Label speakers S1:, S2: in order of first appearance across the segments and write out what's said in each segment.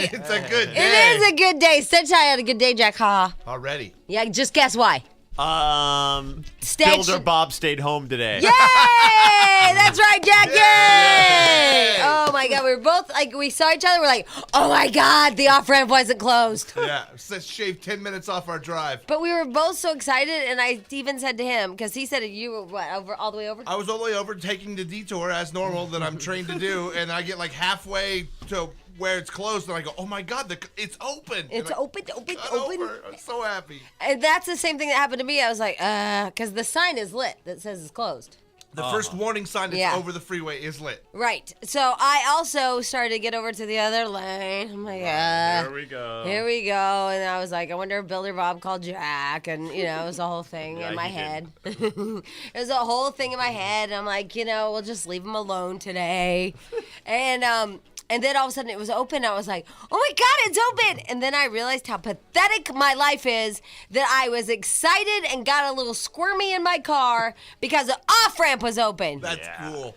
S1: It's a good day.
S2: It is a good day. Stench and I had a good day, Jack. Ha.
S1: Already.
S2: Yeah, just guess why. Stench.
S3: Builder Bob stayed home today.
S2: Yay! That's right, Jack. Yay!
S1: Yay!
S2: Oh my God, we were both like, we saw each other. We're like, oh my God, the off-ramp wasn't closed.
S1: Yeah, let's shave 10 minutes off our drive.
S2: But we were both so excited, and I even said to him, because he said you were what, over all the way over?
S1: I was all the way over taking the detour as normal that I'm trained to do, and I get like halfway to where it's closed, and I go, oh my God, it's open.
S2: It's open.
S1: Over. I'm so happy.
S2: And that's the same thing that happened to me. I was like, because the sign is lit that says it's closed.
S1: The first warning sign that's
S2: Yeah.
S1: over the freeway is lit.
S2: Right. So I also started to get over to the other lane. I'm like,
S3: Here we go.
S2: Here we go. And I was like, I wonder if Builder Bob called Jack. And, it was a whole thing
S3: Yeah,
S2: in my
S3: he
S2: head. It was a whole thing in my head. And I'm like, we'll just leave him alone today. And then all of a sudden it was open. I was like, oh my God, it's open. And then I realized how pathetic my life is that I was excited and got a little squirmy in my car because the off-ramp was open.
S1: That's cool.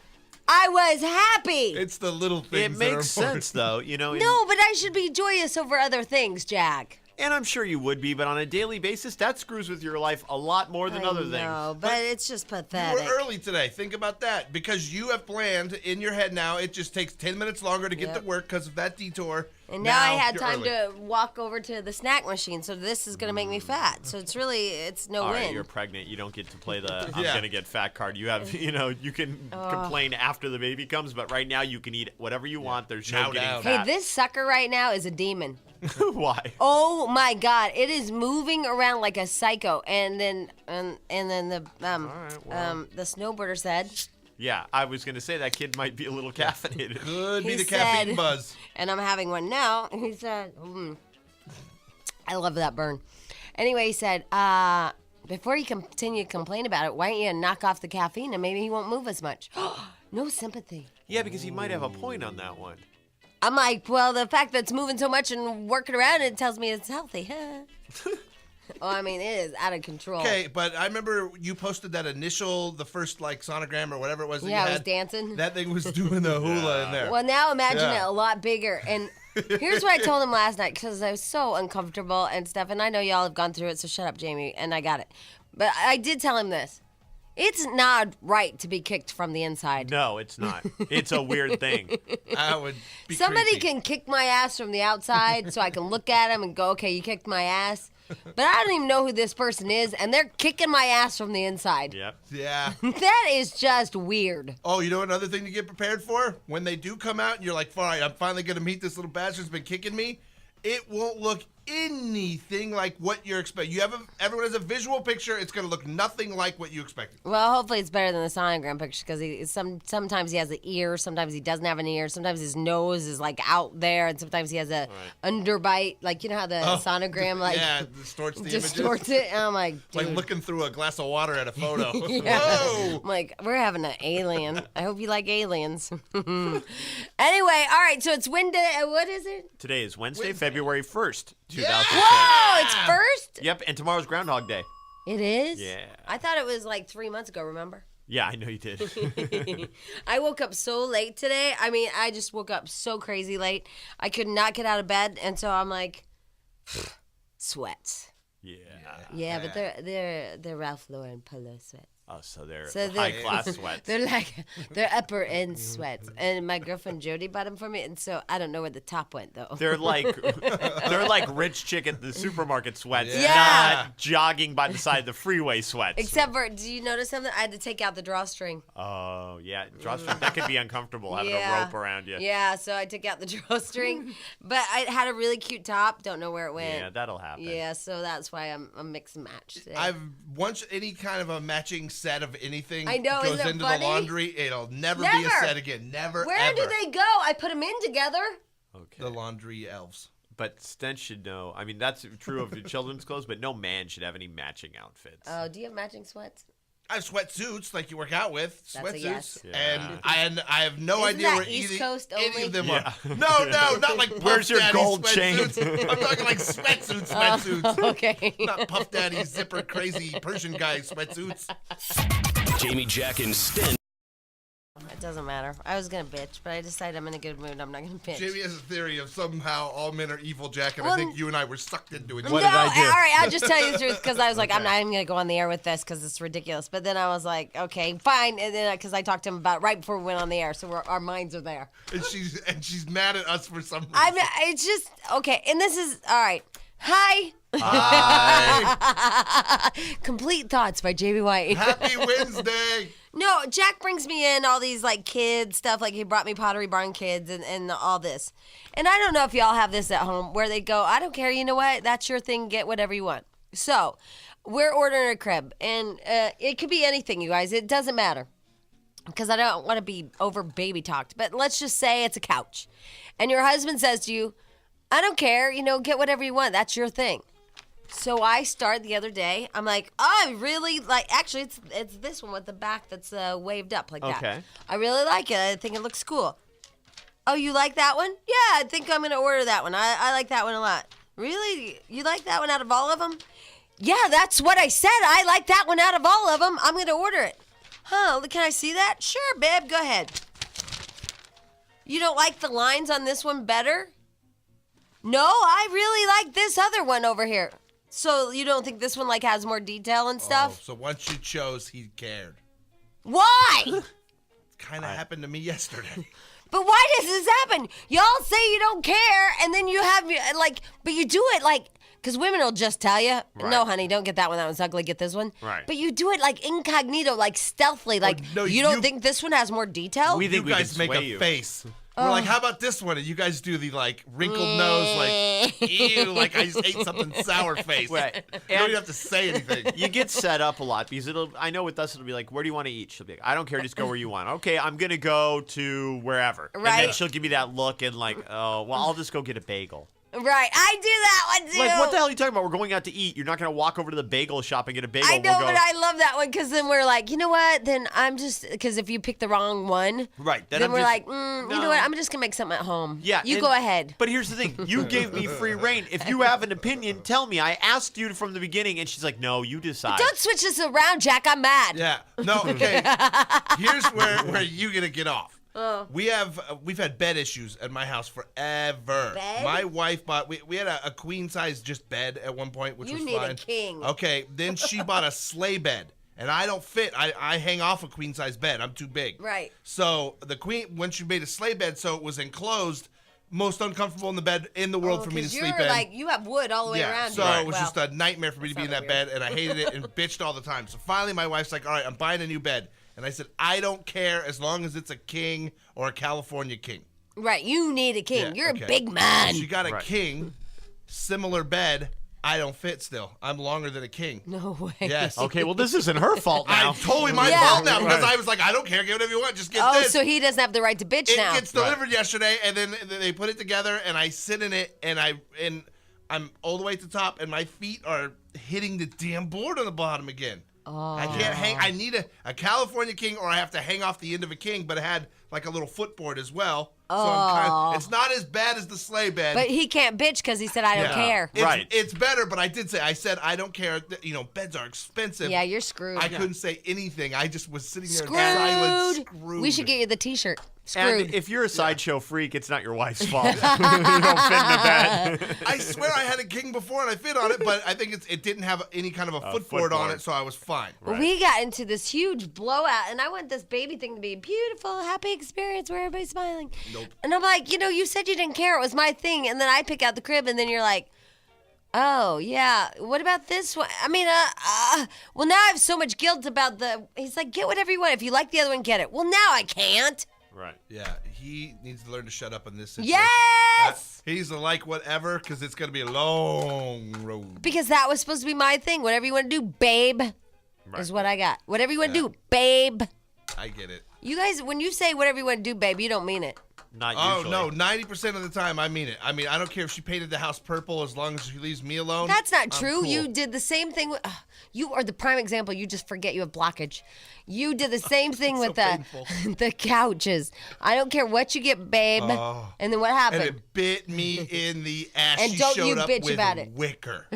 S2: I was happy.
S1: It's the little things
S3: It
S1: that are
S3: makes
S1: important.
S3: sense, though.
S2: No, but I should be joyous over other things, Jack.
S3: And I'm sure you would be, but on a daily basis, that screws with your life a lot more than other things.
S2: No, but it's just
S1: You
S2: pathetic.
S1: were early today. Think about that. Because you have planned in your head now, it just takes 10 minutes longer to get to work because of that detour.
S2: And now I had
S1: you're
S2: time
S1: early.
S2: to walk over to the snack machine, so this is going to make me fat. So it's no
S3: All
S2: win.
S3: right, you're pregnant. You don't get to play the I'm
S1: Yeah.
S3: going to get fat card. You have, you can complain after the baby comes, but right now you can eat whatever you want. There's
S1: Chow
S3: no getting
S1: down.
S2: Hey,
S3: fat.
S2: this sucker right now is a demon.
S3: Why?
S2: Oh my God! It is moving around like a psycho, and then the the snowboarder said,
S3: Yeah, I was going to say that kid might be a little caffeinated.
S1: Could be
S2: He
S1: the caffeine
S2: said-
S1: buzz.
S2: and I'm having one now. And he said, I love that burn. Anyway, he said, before you continue to complain about it, why don't you knock off the caffeine and maybe he won't move as much. No sympathy.
S3: Yeah, because he might have a point on that one.
S2: I'm like, well, the fact that it's moving so much and working around, it tells me it's healthy. It is out of control.
S1: Okay, but I remember you posted that the first sonogram or whatever it was. That
S2: Yeah,
S1: you
S2: I
S1: had.
S2: was dancing.
S1: That thing was doing the hula in there.
S2: Well, now imagine
S1: Yeah.
S2: it a lot bigger. And here's what I told him last night because I was so uncomfortable and stuff. And I know y'all have gone through it, so shut up, Jamie. And I got it. But I did tell him this. It's not right to be kicked from the inside.
S3: No, it's not. It's a weird thing.
S1: I would be
S2: Somebody
S1: creepy.
S2: can kick my ass from the outside so I can look at him and go, okay, you kicked my ass. But I don't even know who this person is, and they're kicking my ass from the inside.
S3: Yep.
S1: Yeah.
S2: That is just weird.
S1: Oh, you know another thing to get prepared for? When they do come out and you're like, fine, I'm finally going to meet this little bastard who's been kicking me. It won't look anything like what you're expecting. Everyone has a visual picture. It's going to look nothing like what you expected.
S2: Well, hopefully it's better than the sonogram picture because sometimes he has an ear, sometimes he doesn't have an ear, sometimes his nose is out there, and sometimes he has a underbite. Like, you know how the sonogram
S1: distorts the
S2: distorts
S1: images.
S2: it? And I'm like,
S1: It's like
S2: dude.
S1: looking through a glass of water at a photo.
S2: Yeah.
S1: Whoa!
S2: I'm like, we're having an alien. I hope you like aliens. Anyway, all right, so it's what is it?
S3: Today is Wednesday, February 1st, 2010.
S2: Whoa, it's first?
S3: Yep, and tomorrow's Groundhog Day.
S2: It is?
S3: Yeah.
S2: I thought it was 3 months ago, remember?
S3: Yeah, I know you did.
S2: I woke up so late today. I just woke up so crazy late. I could not get out of bed, and so I'm like, sweats.
S3: Yeah.
S2: Yeah, but they're Ralph Lauren polo sweats.
S3: Oh, so they're
S2: So
S3: high-class sweats.
S2: They're upper end sweats, and my girlfriend Jody bought them for me, and so I don't know where the top went though.
S3: They're like rich chick at the supermarket sweats,
S2: Yeah.
S3: not jogging by the side of the freeway sweats.
S2: Except for, do you notice something? I had to take out the drawstring.
S3: Oh, yeah. Drawstring, that could be uncomfortable having a
S2: Yeah.
S3: rope around you.
S2: Yeah, so I took out the drawstring, but I had a really cute top. Don't know where it went.
S3: Yeah, that'll happen.
S2: Yeah, so that's why I'm a mix and match today.
S1: Once any kind of a matching set of anything
S2: I know,
S1: goes
S2: isn't it
S1: into
S2: funny?
S1: the laundry, it'll never be a
S2: Never.
S1: set again. Never,
S2: Where
S1: ever.
S2: do they go? I put them in together.
S3: Okay.
S1: The laundry elves.
S3: But Stench should know. I mean, that's true of the children's clothes, but no man should have any matching outfits.
S2: Oh, do you have matching sweats?
S1: I have sweatsuits like you work out with.
S2: That's a
S1: Sweatsuits.
S2: yes.
S3: Yeah.
S1: And I have no
S2: Isn't
S1: idea
S2: that
S1: where
S2: East
S1: any,
S2: Coast
S1: any
S2: only?
S1: of them
S3: Yeah.
S1: are. No, not like Puff
S3: Where's your
S1: Daddy
S3: gold chain?
S1: sweatsuits. I'm talking like sweatsuits.
S2: Okay.
S1: Not Puff Daddy zipper crazy Persian guy sweatsuits.
S4: Jamie, Jack, and Stench.
S2: It doesn't matter. I was gonna bitch, but I decided I'm in a good mood. I'm not gonna bitch.
S1: Jamie has a theory of somehow all men are evil, Jack, and
S2: Well,
S1: I think you and I were sucked into it.
S3: What did I do?
S2: All right, I'll just tell you the truth because I was like, I'm
S1: Okay.
S2: not even gonna go on the air with this because it's ridiculous. But then I was like, okay, fine. And then because I talked to him about it right before we went on the air, so our minds are there.
S1: And she's mad at us for some reason.
S2: It's just okay. And this is all right. Hi.
S1: Hi.
S2: Complete Thoughts by Jamie White.
S1: Happy Wednesday.
S2: No, Jack brings me in all these like kid stuff. Like he brought me Pottery Barn Kids and all this. And I don't know if y'all have this at home where they go, I don't care. You know what? That's your thing. Get whatever you want. So we're ordering a crib, and it could be anything, you guys. It doesn't matter because I don't want to be over baby talked. But let's just say it's a couch, and your husband says to you, I don't care. You know, get whatever you want. That's your thing. So I started the other day. I'm like, oh, I really like. Actually, it's this one with the back that's waved up like that.
S3: Okay.
S2: I really like it. I think it looks cool. Oh, you like that one? Yeah, I think I'm gonna order that one. I like that one a lot. Really? You like that one out of all of them? Yeah, that's what I said. I like that one out of all of them. I'm gonna order it. Huh? Can I see that? Sure, babe. Go ahead. You don't like the lines on this one better? No, I really like this other one over here. So you don't think this one like has more detail and stuff?
S1: Oh, so once you chose, he cared.
S2: Why?
S1: Kind of happened to me yesterday.
S2: But why does this happen? Y'all say you don't care, and then you have like, but you do it like, because women will just tell you,
S3: Right.
S2: no, honey, don't get that one. That one's ugly. Get this one.
S3: Right.
S2: But you do it like incognito, like stealthily. Like
S1: no,
S2: you don't
S1: you-
S2: think this one has more detail?
S3: We think
S1: You
S3: we
S1: guys
S3: can
S1: make
S3: sway
S1: a
S3: you.
S1: face. We're like, how about this one? And you guys do the like wrinkled nose, like ew, like I just ate something sour face.
S3: Right.
S1: You don't even have to say anything.
S3: You get set up a lot because I know with us it'll be like, where do you want to eat? She'll be like, I don't care, just go where you want. Okay, I'm gonna go to wherever. And then
S2: Right.
S3: she'll give me that look and like, oh, well, I'll just go get a bagel.
S2: Right. I do that one too.
S3: Like, what the hell are you talking about? We're going out to eat. You're not gonna walk over to the bagel shop and get a bagel.
S2: I know,
S3: We'll go,
S2: but I love that one because then we're like, you know what? Then I'm just because if you pick the wrong one,
S3: Right.
S2: then
S3: I'm
S2: we're
S3: just-
S2: like, you know
S3: no.
S2: what? I'm just gonna make something at home.
S3: Yeah,
S2: you
S3: and-
S2: go ahead.
S3: But here's the thing: you gave me free reign. If you have an opinion, tell me. I asked you from the beginning, and she's like, "No, you decide."
S2: Don't switch this around, Jack. I'm mad.
S1: Yeah. No. Okay. Here's where you gonna get off. We've had bed issues at my house forever.
S2: Bed?
S1: My wife bought we had a queen size just bed at one point, which
S2: You
S1: was
S2: need a
S1: fine.
S2: king.
S1: Okay. Then she bought a sleigh bed. And I don't fit. I hang off a queen size bed. I'm too big.
S2: Right.
S1: So the queen, when she made a sleigh bed, so it was enclosed, most uncomfortable in the bed in the world for me to
S2: 'Cause
S1: sleep
S2: you're
S1: in.
S2: like you have wood all the way
S1: Yeah,
S2: around.
S1: so
S2: you.
S1: it was
S2: Well,
S1: just a nightmare for me to be in that
S2: sounded
S1: bed, and I hated it and bitched all the time. So finally, my wife's like, "All right, I'm buying a new bed," and I said, "I don't care as long as it's a king or a California king."
S2: right. You need a king.
S1: Yeah,
S2: You're
S1: okay.
S2: a big man.
S1: She got a
S3: Right.
S1: king, similar bed. I don't fit still. I'm longer than a king.
S2: No way.
S1: Yes.
S3: Okay, well, this isn't her fault now.
S1: I'm totally my
S2: Yeah.
S1: fault now because
S3: Right.
S1: I was like, I don't care. Get whatever you want. Just get
S2: Oh,
S1: this.
S2: so he doesn't have the right to bitch
S1: It
S2: now.
S1: gets delivered yesterday, and then they put it together, and I sit in it, and I'm all the way at the top, and my feet are hitting the damn board on the bottom again.
S2: Oh.
S1: I can't hang. I need a California king, or I have to hang off the end of a king, but it had like a little footboard as well. So it's not as bad as the sleigh bed.
S2: But he can't bitch because he said I don't
S1: Yeah.
S2: care.
S1: It's,
S3: Right.
S1: It's better, but I said I don't care. You know, beds are expensive.
S2: Yeah, you're screwed.
S1: I couldn't say anything. I just was sitting there
S2: Screwed.
S1: in silence. Screwed.
S2: We should get you the T-shirt. Screwed.
S3: And if you're a sideshow freak, it's not your wife's fault. You don't fit in the bed.
S1: I swear I had a king before and I fit on it, but I think it didn't have any kind of a footboard on
S3: footboard.
S1: it, so I was fine.
S3: Right.
S2: We got into this huge blowout, and I want this baby thing to be a beautiful, happy experience where everybody's smiling.
S1: Nope.
S2: And I'm like, you said you didn't care. It was my thing. And then I pick out the crib, and then you're like, oh, yeah. What about this one? I mean, well, now I have so much guilt about he's like, get whatever you want. If you like the other one, get it. Well, now I can't.
S3: Right.
S1: Yeah, he needs to learn to shut up in this situation.
S2: Yes!
S1: He needs to like whatever, because it's going to be a long road.
S2: Because that was supposed to be my thing. Whatever you want to do, babe, is what I got. Whatever you want to do, babe.
S1: I get it.
S2: You guys, when you say whatever you want to do, babe, you don't mean it.
S3: Not
S1: Oh,
S3: usually.
S1: no, 90% of the time I mean it. I mean, I don't care if she painted the house purple as long as she leaves me alone.
S2: That's not
S1: I'm
S2: true.
S1: cool.
S2: You did the same thing with. You are the prime example. You just forget you have blockage. You did the same thing with
S1: painful.
S2: the couches. I don't care what you get, babe. And then what happened?
S1: And it bit me in the ass.
S2: And
S1: She
S2: don't
S1: showed
S2: you
S1: up
S2: bitch
S1: with
S2: about it.
S1: wicker.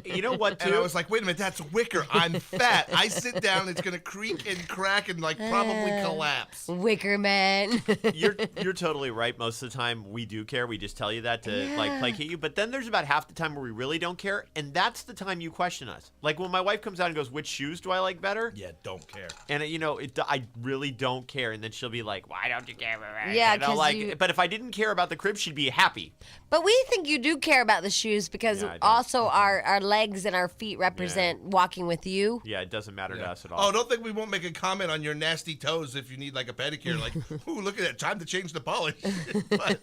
S3: You know what, too?
S1: And I was like, wait a minute, that's wicker. I'm fat. I sit down, it's going to creak and crack and like probably collapse.
S2: Wicker Man.
S3: You're totally right. Most of the time we do care. We just tell you that to like placate you. But then there's about half the time where we really don't care, and that's the time you question us. Like when my wife comes out and goes, "Which shoes do I like better?"
S1: Yeah, don't care.
S3: And I really don't care. And then she'll be like, "Why don't you care?"
S2: Yeah,
S3: and I'm
S2: 'cause
S3: like, but if I didn't care about the crib, she'd be happy.
S2: But we think you do care about the shoes because
S3: Yeah, I don't.
S2: also our legs and our feet represent walking with you.
S3: Yeah, it doesn't matter to us at all.
S1: Oh, don't think we won't make a comment on your nasty toes if you need like a pedicure. Like, ooh, look at that. Time to change the polish. but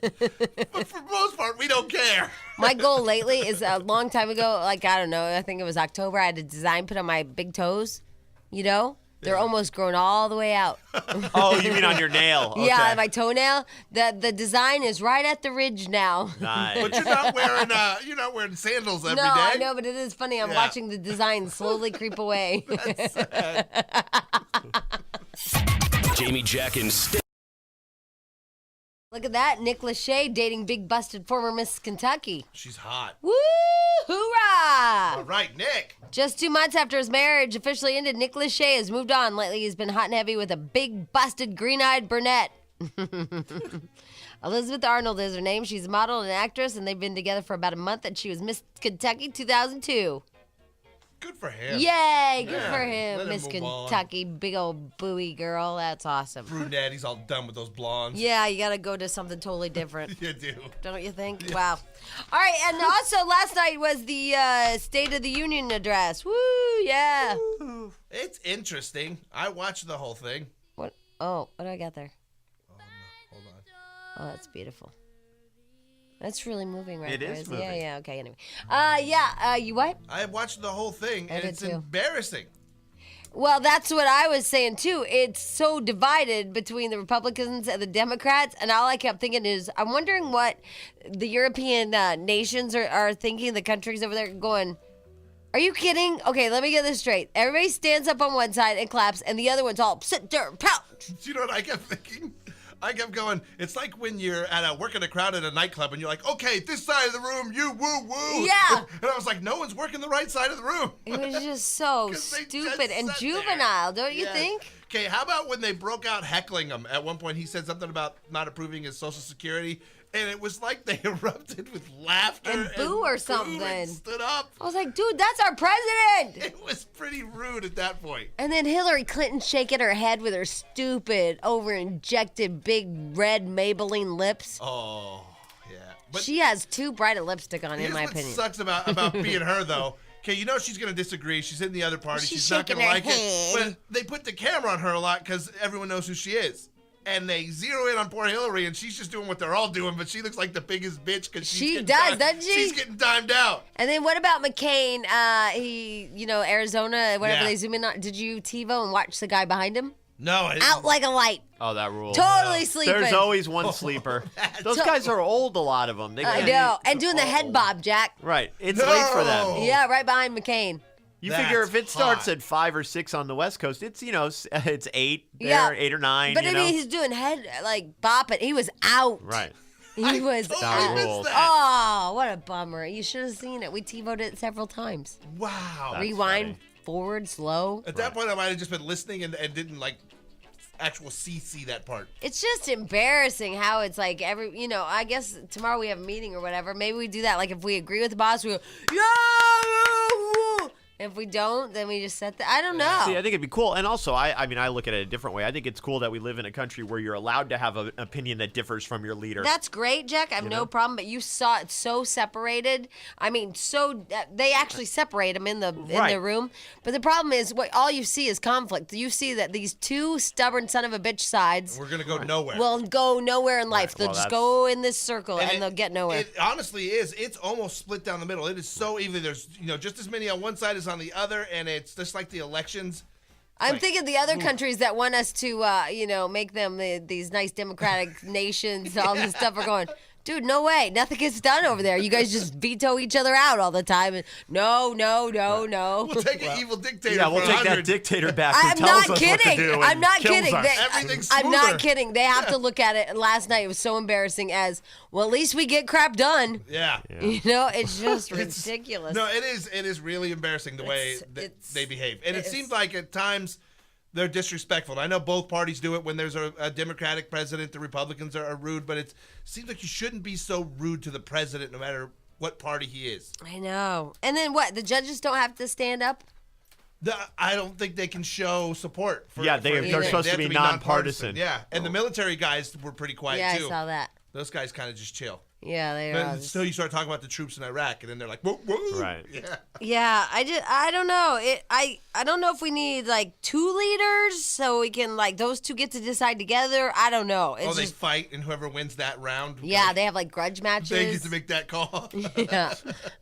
S1: for the most part, we don't care.
S2: My goal lately is a long time ago, like, I don't know, I think it was October, I had a design put on my big toes, They're almost grown all the way out.
S3: Oh, you mean on your nail? Okay.
S2: Yeah, my toenail. The design is right at the ridge now.
S3: Nice.
S1: But you're not wearing sandals every day.
S2: No, I know, but it is funny. I'm
S1: Yeah.
S2: watching the design slowly creep away.
S4: Jamie, Jack, and Stench.
S2: Look at that. Nick Lachey dating big busted former Miss Kentucky.
S1: She's hot.
S2: Woo! Hoorah!
S1: All right, Nick.
S2: Just 2 months after his marriage officially ended, Nick Lachey has moved on. Lately, he's been hot and heavy with a big, busted, green-eyed brunette. Elizabeth Arnold is her name. She's a model and an actress, and they've been together for about a month, and she was Miss Kentucky 2002.
S1: Good for him.
S2: Yay! Good
S1: Yeah,
S2: for
S1: let
S2: him,
S1: him
S2: Miss
S1: move on.
S2: Kentucky. Big old buoy girl. That's awesome.
S1: Brunette, he's all done with those blondes.
S2: Yeah, you got to go to something totally different.
S1: You do.
S2: Don't you think? Wow. All right, and also last night was the State of the Union address. Woo, yeah.
S1: It's interesting. I watched the whole thing.
S2: What? Oh, what do I got there?
S1: Oh, no. Hold on.
S2: Oh, that's beautiful. That's really moving right
S3: It
S2: there.
S3: is
S2: isn't it?
S3: moving.
S2: Yeah, okay, anyway. You what?
S1: I watched the whole thing,
S2: I
S1: and
S2: did
S1: it's
S2: too.
S1: embarrassing.
S2: Well, that's what I was saying, too. It's so divided between the Republicans and the Democrats, and all I kept thinking is, I'm wondering what the European nations are thinking, the countries over there going, are you kidding? Okay, let me get this straight. Everybody stands up on one side and claps, and the other one's all, sit there, pout.
S1: Do you know what I kept thinking? I kept going, it's like when you're working a crowd at a nightclub and you're like, okay, this side of the room, you woo woo.
S2: Yeah.
S1: And I was like, no one's working the right side of the room.
S2: It was just so
S1: 'Cause they
S2: stupid
S1: just
S2: and
S1: sat there.
S2: juvenile, don't you
S1: Yes.
S2: think?
S1: Okay, how about when they broke out heckling him? At one point, he said something about not approving his Social Security, and it was like they erupted with laughter
S2: And boo or
S1: and
S2: something.
S1: stood up.
S2: I was like, dude, that's our president.
S1: It was pretty rude at that point.
S2: And then Hillary Clinton shaking her head with her stupid, over-injected, big red Maybelline lips.
S1: Oh, yeah. But
S2: She has too bright a lipstick on, in
S1: here's
S2: my
S1: what
S2: opinion.
S1: sucks about being her, though. Okay, you know she's going to disagree. She's in the other party.
S2: She's
S1: She's not going to
S2: shaking her
S1: like it.
S2: head.
S1: But they put the camera on her a lot because everyone knows who she is. And they zero in on poor Hillary, and she's just doing what they're all doing, but she looks like the biggest bitch because
S2: She does, doesn't she?
S1: She's getting timed out.
S2: And then what about McCain? Arizona, whatever
S1: Yeah.
S2: they zoom in on. Did you TiVo and watch the guy behind him?
S1: No, I didn't.
S2: Out like a light.
S3: Oh, that rule.
S2: Totally sleeping.
S3: There's always one sleeper. Those guys are old, a lot of them. They
S2: I
S3: can't
S2: know. And doing the head bob, Jack.
S3: Right. It's
S1: No.
S3: late for them.
S2: Yeah, right behind McCain.
S3: You figure if it
S1: That's
S3: starts
S1: hot.
S3: at 5 or 6 on the West Coast, it's it's 8 there,
S2: Yeah.
S3: 8 or 9.
S2: But
S3: you
S2: I
S3: know?
S2: mean, he's doing head, like, bopping. He was out.
S3: Right.
S2: He was
S1: totally
S2: out.
S1: missed
S3: rules.
S1: that.
S2: Oh, what a bummer. You should have seen it. We TiVo'd it several times.
S1: Wow.
S3: That's
S2: Rewind,
S3: funny.
S2: forward, slow.
S1: At that point, I might have just been listening and didn't like actual see that part.
S2: It's just embarrassing how it's like I guess tomorrow we have a meeting or whatever. Maybe we do that. Like if we agree with the boss, we go, yeah! If we don't, then we just set the, I don't know.
S3: See, I think it'd be cool. And also, I mean, I look at it a different way. I think it's cool that we live in a country where you're allowed to have an opinion that differs from your leader.
S2: That's great, Jack. I have no problem. But you saw it so separated. I mean, they actually separate them in the
S3: Right.
S2: room. But the problem is, all you see is conflict. You see that these two stubborn son of a bitch sides
S1: We're going to go nowhere.
S2: will go nowhere in life.
S3: Right.
S2: They'll
S3: Well,
S2: just
S3: that's-
S2: go in this circle and
S1: it-
S2: they'll get nowhere.
S1: It honestly is. It's almost split down the middle. It is so even. There's just as many on one side as on the other, and it's just like the elections.
S2: I'm
S1: Like,
S2: thinking the other countries that want us to, make them these nice democratic nations, all this stuff are going, dude, no way. Nothing gets done over there. You guys just veto each other out all the time. And no.
S1: We'll take an evil dictator.
S3: yeah, we'll
S1: for
S3: take
S1: 100.
S3: that dictator back who
S2: I'm
S3: tells
S2: not
S3: us what to
S2: kidding.
S3: do and
S2: I'm not
S3: kills
S2: kidding.
S3: us.
S1: Everything's
S2: I'm not
S1: smoother.
S2: kidding. They have to look at it. Last night it was so embarrassing as, well, at least we get crap done.
S1: Yeah.
S2: It's just ridiculous.
S1: No, it is. It is really embarrassing the way
S2: It's-
S1: that
S2: it's-
S1: they behave, and it
S2: it's-
S1: seemed like at times they're disrespectful. And I know both parties do it when there's a Democratic president. The Republicans are rude, but it seems like you shouldn't be so rude to the president no matter what party he is.
S2: I know. And then what? The judges don't have to stand up?
S1: I don't think they can show support.
S3: They're supposed to be nonpartisan.
S1: Yeah, and the military guys were pretty quiet too.
S2: Yeah, I saw that.
S1: Those guys kind of just chill.
S2: Yeah, they
S1: But
S2: are.
S1: until you start talking about the troops in Iraq, and then they're like, whoa, whoa.
S3: Right.
S1: Yeah.
S2: Yeah, I don't know. I don't know if we need like 2 leaders so we can like those two get to decide together. I don't know. It's
S1: They
S2: just,
S1: fight, and whoever wins that round.
S2: yeah, they have like grudge matches.
S1: They get to make that call.
S2: Yeah.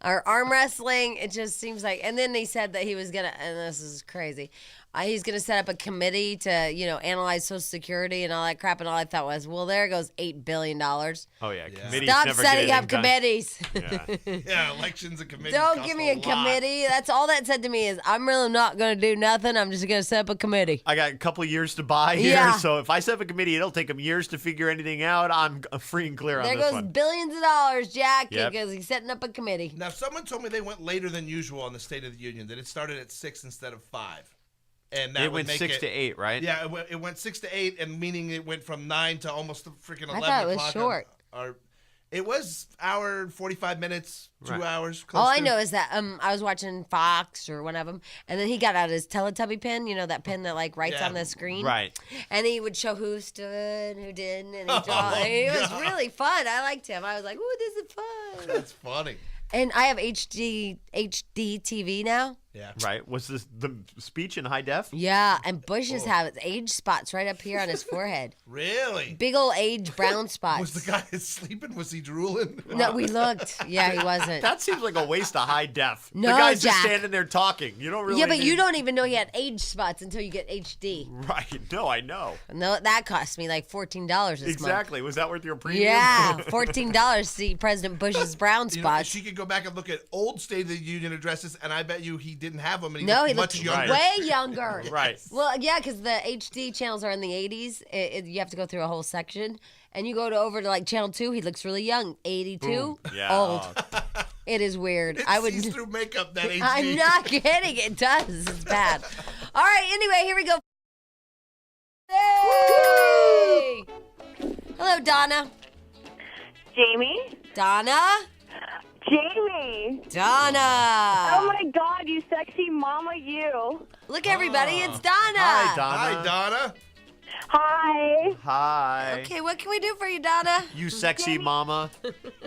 S2: Or arm wrestling. It just seems like. And then they said that he was gonna. And this is crazy. He's gonna set up a committee to analyze Social Security and all that crap. And all I thought was, well, there goes $8 billion.
S3: Oh yeah, committees
S2: Stop
S3: never
S2: setting
S3: get
S2: up
S3: anything done.
S2: committees.
S3: Yeah.
S1: Yeah, elections and committees.
S2: Don't
S1: cost
S2: give me a
S1: lot.
S2: committee. That's all that said to me is I'm really not going to do nothing. I'm just going to set up a committee.
S3: I got a couple of years to buy here,
S2: Yeah.
S3: so if I set up a committee, it'll take them years to figure anything out. I'm free and clear on
S2: There
S3: this
S2: goes
S3: one.
S2: billions of dollars, Jack,
S3: Yep.
S2: because he's setting up a committee.
S1: Now, someone told me they went later than usual on the State of the Union. That it started at 6 instead of 5, and that
S3: It
S1: would
S3: went
S1: make
S3: 6 to 8, right?
S1: Yeah, it went 6 to 8, and meaning it went from 9 to almost freaking 11
S2: I thought it was
S1: o'clock
S2: short.
S1: It was hour and 45 minutes, 2
S3: Right.
S1: hours.
S2: All
S1: Close
S2: I
S1: to.
S2: know is that I was watching Fox or one of them, and then he got out his Teletubby pen, that pen that like writes
S1: Yeah.
S2: on the screen.
S3: Right.
S2: And he would show who stood, who didn't, and he draw.
S1: Oh,
S2: It was
S1: God.
S2: really fun. I liked him. I was like, ooh, this is fun.
S1: That's funny.
S2: And I have HD TV now.
S1: Yeah.
S3: Right. Was this the speech in high def?
S2: Yeah, and Bush's have age spots right up here on his forehead.
S1: Really?
S2: Big old age brown spots.
S1: Was the guy sleeping? Was he drooling?
S2: No, we looked. Yeah, he wasn't.
S3: That seems like a waste of high def.
S2: No,
S3: the guy's
S2: Jack.
S3: just standing there talking. You don't really.
S2: Yeah, but
S3: need-
S2: you don't even know he had age spots until you get HD.
S3: Right. No, I know.
S2: No, that cost me like $14 this month.
S3: Exactly. Was that worth your premium?
S2: Yeah, $14 to see President Bush's brown spots.
S1: She could go back and look at old State of the Union addresses, and I bet you he didn't have them. And he
S2: No,
S1: looked
S2: he
S1: much
S2: looked
S1: younger.
S2: way younger.
S3: Right.
S2: Well, yeah, because the HD channels are in the 80s. You have to go through a whole section. And you go over to like channel 2, he looks really young. 82,
S3: Yeah.
S2: old. It is weird.
S1: It
S2: I would.
S1: sees through makeup that HD.
S2: I'm not kidding. It does. It's bad. All right. Anyway, here we go. Hey! Hello, Donna.
S5: Jamie?
S2: Donna.
S5: Jamie!
S2: Donna.
S5: Oh my god, you sexy mama, you.
S2: Look, everybody. It's Donna.
S3: Hi, Donna.
S1: Hi, Donna.
S5: Hi.
S3: Hi.
S2: Okay, what can we do for you, Donna?
S3: You sexy mama.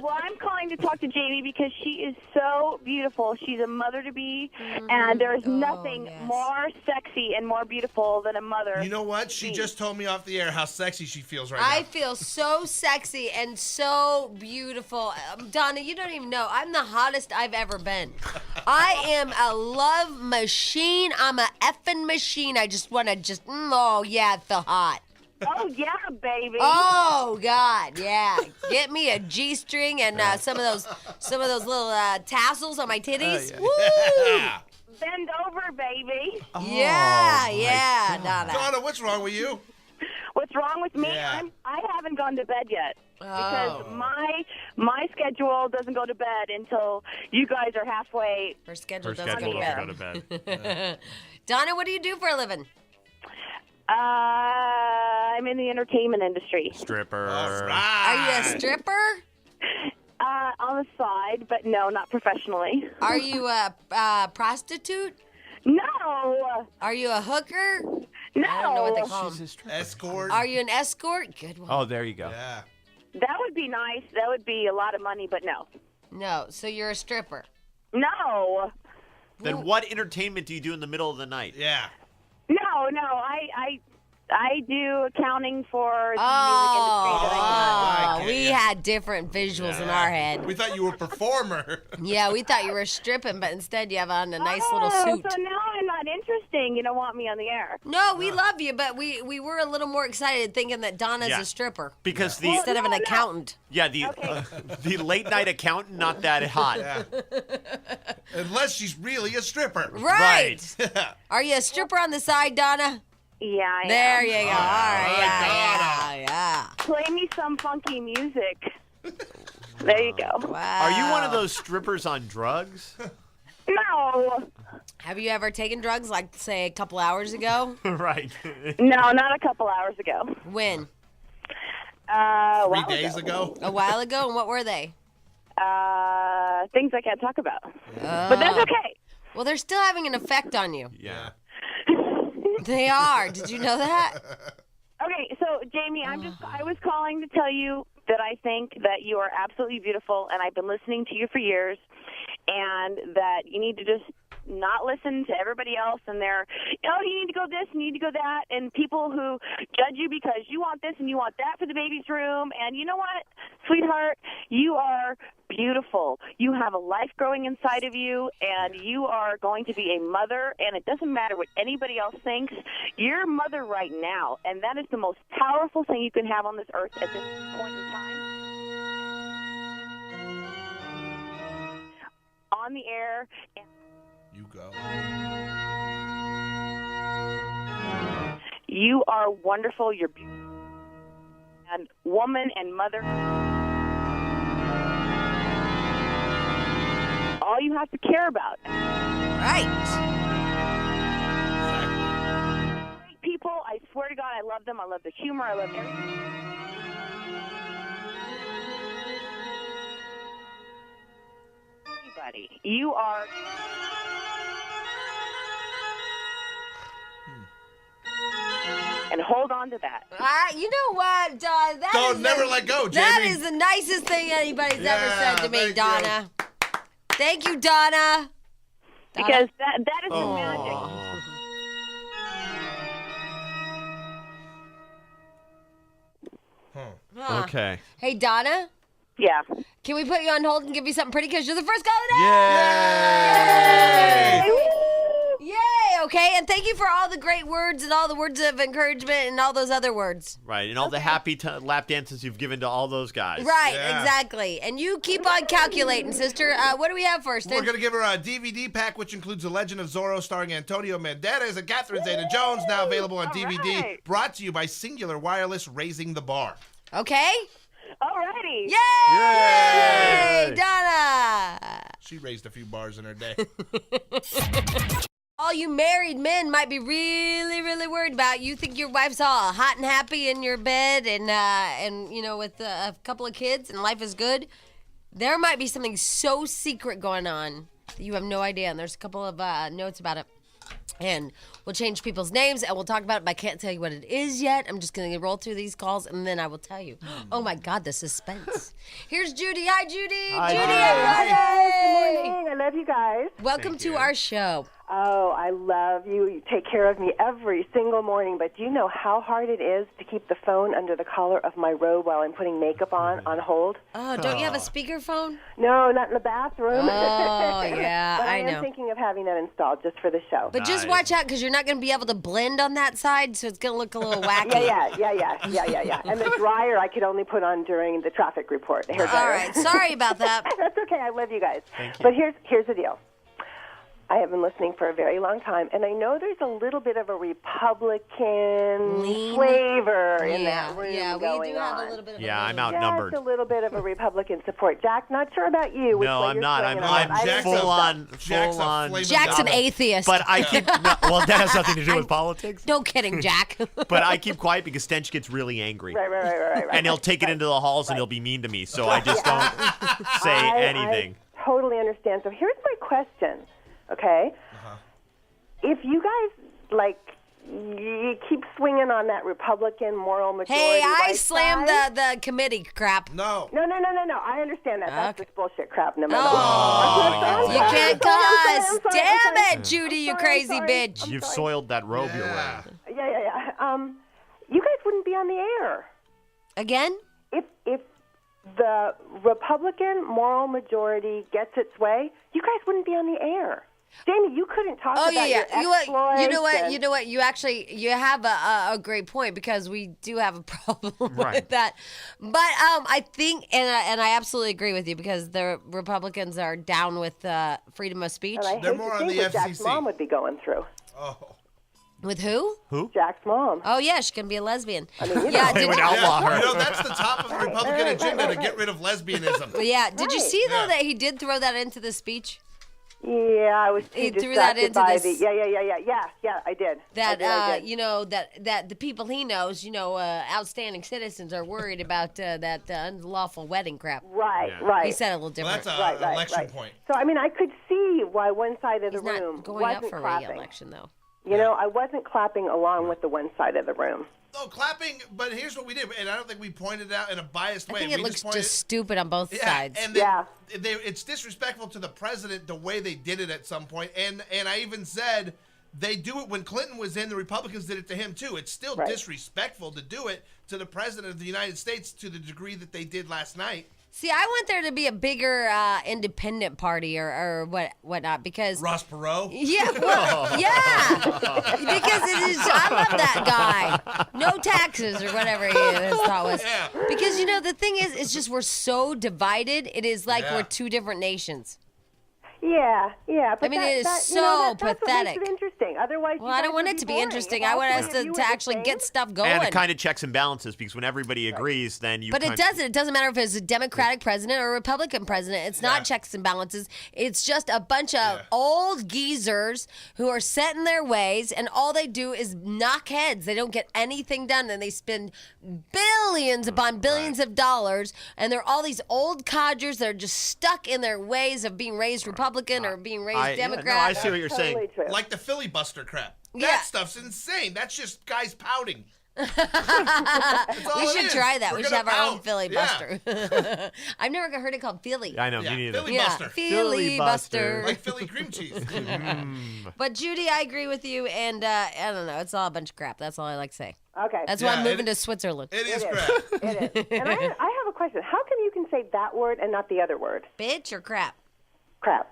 S5: Well, I'm calling to talk to Jamie because she is so beautiful. She's a mother to be, and there's nothing
S2: yes.
S5: more sexy and more beautiful than a mother.
S1: You know what? She just told me off the air how sexy she feels right
S2: I
S1: now.
S2: feel so sexy and so beautiful. Donna, you don't even know. I'm the hottest I've ever been. I am a love machine. I'm a effing machine. I just want to oh, yeah, I feel hot.
S5: Oh, yeah, baby.
S2: Oh God, yeah. Get me a G-string and some of those little tassels on my titties. Woo!
S1: Yeah.
S5: Bend over, baby.
S2: Yeah, Donna.
S1: Donna, what's wrong with you?
S5: What's wrong with me?
S1: Yeah.
S5: I haven't gone to bed yet. Because
S2: Oh.
S5: my schedule doesn't go to bed until you guys are halfway.
S2: Her schedule
S3: Her
S2: doesn't
S3: schedule
S2: go
S3: doesn't
S2: to
S3: go to bed.
S2: bed. Donna, what do you do for a living?
S5: I'm in the entertainment industry.
S3: Stripper.
S1: All right.
S2: Are you a stripper?
S5: On the side, but no, not professionally.
S2: Are you a prostitute?
S5: No,
S2: Are you a hooker?
S5: no.
S2: I don't know what they call them.
S1: Escort.
S2: Are you an escort? Good one.
S3: Oh, there you go.
S1: Yeah.
S5: That would be nice. That would be a lot of money, but no.
S2: No, so you're a stripper.
S5: No,
S3: Then what entertainment do you do in the middle of the night?
S1: Yeah.
S5: no. I do accounting for the music industry. That
S1: Oh,
S2: we had different visuals in our head.
S1: We thought you were a performer.
S2: Yeah, we thought you were stripping, but instead you have on a nice little
S5: Oh,
S2: suit.
S5: so now I'm not interesting. You don't want me on the air.
S2: No, we love you, but we were a little more excited thinking that Donna's
S3: Yeah.
S2: a stripper
S3: Because the
S2: instead of an accountant.
S3: the late night accountant not that hot.
S1: Yeah. Unless she's really a stripper.
S2: Right. Are you a stripper on the side, Donna?
S5: Yeah, I
S2: There
S5: am.
S2: you go. All right, yeah.
S5: Play me some funky music. There you go.
S2: Wow.
S3: Are you one of those strippers on drugs?
S5: No.
S2: Have you ever taken drugs, like, say, a couple hours ago?
S3: Right.
S5: No, not a couple hours ago.
S2: When?
S1: 3 days ago.
S2: A while ago? And what were they?
S5: Things I can't talk about. But that's okay.
S2: Well, they're still having an effect on you.
S3: Yeah.
S2: They are. Did you know that?
S5: Okay, so Jamie, I was calling to tell you that I think that you are absolutely beautiful, and I've been listening to you for years, and that you need to just not listen to everybody else and their, oh, you need to go this and you need to go that, and people who judge you because you want this and you want that for the baby's room. And you know what, sweetheart? You are beautiful. You have a life growing inside of you, and you are going to be a mother, and it doesn't matter what anybody else thinks. You're a mother right now, and that is the most powerful thing you can have on this earth at this point in time. On the air. And
S1: You go.
S5: you are wonderful. You're beautiful. And woman and mother. All you have to care about.
S2: Right.
S5: Great people. I swear to God, I love them. I love the humor. I love everything. Everybody. You are. And hold on to that.
S2: You know what, Don?
S1: Don't never let go, Jamie.
S2: That is the nicest thing anybody's ever said to me,
S1: thank
S2: Donna. Thank you, Donna.
S5: Because that is the magic.
S2: Huh.
S3: Okay.
S2: Hey, Donna,
S5: Yeah.
S2: can we put you on hold and give you something pretty because you're the first caller today?
S3: Yay!
S2: Yay! Okay, and thank you for all the great words and all the words of encouragement and all those other words.
S3: Right, and all the happy lap dances you've given to all those guys.
S2: Right,
S1: Yeah.
S2: exactly. And you keep on calculating, sister. What do we have first?
S1: We're going to give her a DVD pack, which includes The Legend of Zorro, starring Antonio Banderas and Catherine Zeta-Jones, now available on DVD.
S5: right.
S1: Brought to you by Singular Wireless, raising the bar.
S2: Okay.
S5: Alrighty.
S2: Yay!
S3: Yay!
S2: Donna!
S1: She raised a few bars in her day.
S2: All you married men might be really, really worried about. You think your wife's all hot and happy in your bed and you know, with a couple of kids and life is good. There might be something so secret going on that you have no idea. And there's a couple of notes about it. And we'll change people's names and we'll talk about it, but I can't tell you what it is yet. I'm just going to roll through these calls and then I will tell you. Oh my God, the suspense. Here's Judy. Hi, Judy.
S3: Hi,
S2: Judy,
S3: Judy.
S2: everybody.
S6: Good morning. I love you guys.
S2: Welcome to our show.
S6: Oh, I love you. You take care of me every single morning. But do you know how hard it is to keep the phone under the collar of my robe while I'm putting makeup on hold?
S2: Oh, don't you have a speakerphone?
S6: No, not in the bathroom.
S2: Oh, yeah,
S6: but
S2: I
S6: am
S2: know.
S6: thinking of having that installed just for the show.
S2: But just
S3: Nice.
S2: watch out because you're not going to be able to blend on that side, so it's going to look a little wacky.
S6: Yeah. And the dryer I could only put on during the traffic report. The hair dryer.
S2: All right, sorry about that.
S6: That's okay. I love you guys.
S3: Thank you.
S6: But here's the deal. I have been listening for a very long time, and I know there's a little bit of a Republican
S2: Lean.
S6: flavor in that room
S2: yeah, we
S6: going
S2: do have
S6: on.
S2: a little bit of
S3: Yeah,
S2: a
S3: I'm
S2: lean.
S3: outnumbered.
S6: Just a little bit of a Republican support. Jack, not sure about you. which
S3: No,
S6: way
S3: I'm
S6: you're
S3: not.
S6: swinging
S3: I'm
S6: on it. I
S1: Jack's
S6: think
S1: a-
S6: so.
S3: full on.
S1: Jack's a flaming
S2: Jack's an
S1: Donald.
S2: atheist.
S3: But I keep. Well, that has nothing to do with politics.
S2: No kidding, Jack.
S3: But I keep quiet because Stench gets really angry.
S6: Right.
S3: And he'll take it into the halls and he'll be mean to me. So I just don't say anything.
S6: I totally understand. So here's my question, okay? If you guys, you keep swinging on that Republican moral majority
S2: Hey, I
S6: white
S2: slammed
S6: side.
S2: the committee crap.
S1: No.
S6: No. I understand that. That's
S2: Okay.
S6: just bullshit crap. No matter
S2: Oh,
S6: what.
S2: you can't
S6: I'm sorry,
S2: cuss.
S6: I'm sorry,
S2: Damn
S6: I'm sorry.
S2: it, Judy, you
S6: sorry,
S2: crazy
S6: sorry.
S2: bitch.
S3: You've soiled that robe you're wearing.
S6: Yeah. You guys wouldn't be on the air
S2: Again?
S6: if the Republican moral majority gets its way. You guys wouldn't be on the air. Jamie, you couldn't talk
S2: Oh,
S6: about
S2: yeah.
S6: your exploits.
S2: You know what? You have a great point because we do have a problem
S3: Right.
S2: with that. But I think, and I absolutely agree with you because the Republicans are down with freedom of speech.
S6: And I
S1: They're
S6: hate
S1: more
S6: to
S1: on
S6: think
S1: the
S6: what Jack's
S1: FCC.
S6: mom would be going through.
S1: Oh.
S2: With who?
S6: Jack's mom.
S2: Oh, yeah, she can be a lesbian.
S6: know.
S3: They would outlaw her.
S1: You know, that's the top of the Republican agenda to get rid of lesbianism.
S2: Yeah. Did you
S6: Right.
S2: see, though,
S1: Yeah.
S2: that he did throw that into the speech?
S6: Yeah, I was too
S2: He threw that
S6: distracted
S2: into
S6: by
S2: this-
S6: Yeah, I did.
S2: That
S6: I did.
S2: you know that the people he knows, outstanding citizens are worried about that unlawful wedding crap.
S6: Right,
S3: Yeah.
S6: right.
S2: He said it a little
S1: Well,
S2: different.
S1: that's an
S6: right,
S1: election
S6: right.
S1: point.
S6: So, I mean, I could see why one side of the
S2: He's
S6: room
S2: not going
S6: wasn't
S2: up for
S6: clapping.
S2: re-election though.
S6: You know, I wasn't clapping along with the one side of the room.
S1: Oh, clapping, but here's what we did, and I don't think we pointed out in a biased
S2: I
S1: way.
S2: think it
S1: We
S2: looks
S1: pointed,
S2: just stupid on both
S1: yeah,
S2: sides.
S1: and it's disrespectful to the president the way they did it at some point. And I even said they do it when Clinton was in. The Republicans did it to him too. It's still
S6: Right.
S1: disrespectful to do it to the president of the United States to the degree that they did last night.
S2: See, I want there to be a bigger independent party or whatnot because
S1: Ross Perot.
S2: yeah, well, yeah, because it is. I love that guy. No taxes or whatever his thought was.
S1: Yeah.
S2: Because the thing is, it's just we're so divided. It is like
S1: Yeah.
S2: we're two different nations.
S6: Yeah. But
S2: I mean, it is so
S6: that's what
S2: pathetic.
S6: makes it interesting. Otherwise,
S2: Well, I don't want it to be interesting. I want us to actually get stuff going.
S3: And it kind of checks and balances because when everybody agrees, then you.
S2: But it doesn't. It doesn't matter if it's a Democratic president or a Republican president. It's not
S1: Yeah.
S2: checks and balances. It's just a bunch of
S1: Yeah.
S2: old geezers who are set in their ways, and all they do is knock heads. They don't get anything done, and they spend billions upon billions of dollars, and they're all these old codgers that are just stuck in their ways of being raised Republican or being raised Democrat.
S3: I see what you're saying.
S6: Totally true.
S1: Like the filibuster crap.
S2: Yeah.
S1: That stuff's insane. That's just guys pouting. That's all
S2: We
S1: it
S2: should
S1: is.
S2: try that.
S1: We're
S2: We should
S1: gonna
S2: have our own
S1: pout.
S2: filibuster. I've never heard it called Philly.
S3: I know,
S1: Yeah,
S3: me neither.
S1: filibuster.
S2: Filibuster.
S1: Like Philly cream cheese.
S2: But Judy, I agree with you, and I don't know. It's all a bunch of crap. That's all I like to say.
S6: Okay.
S2: That's why I'm
S1: Yeah,
S2: moving to Switzerland.
S1: It is
S6: It
S1: crap.
S6: is. It is. And I have a question. How come you can say that word and not the other word?
S2: Bitch or crap?
S6: Crap.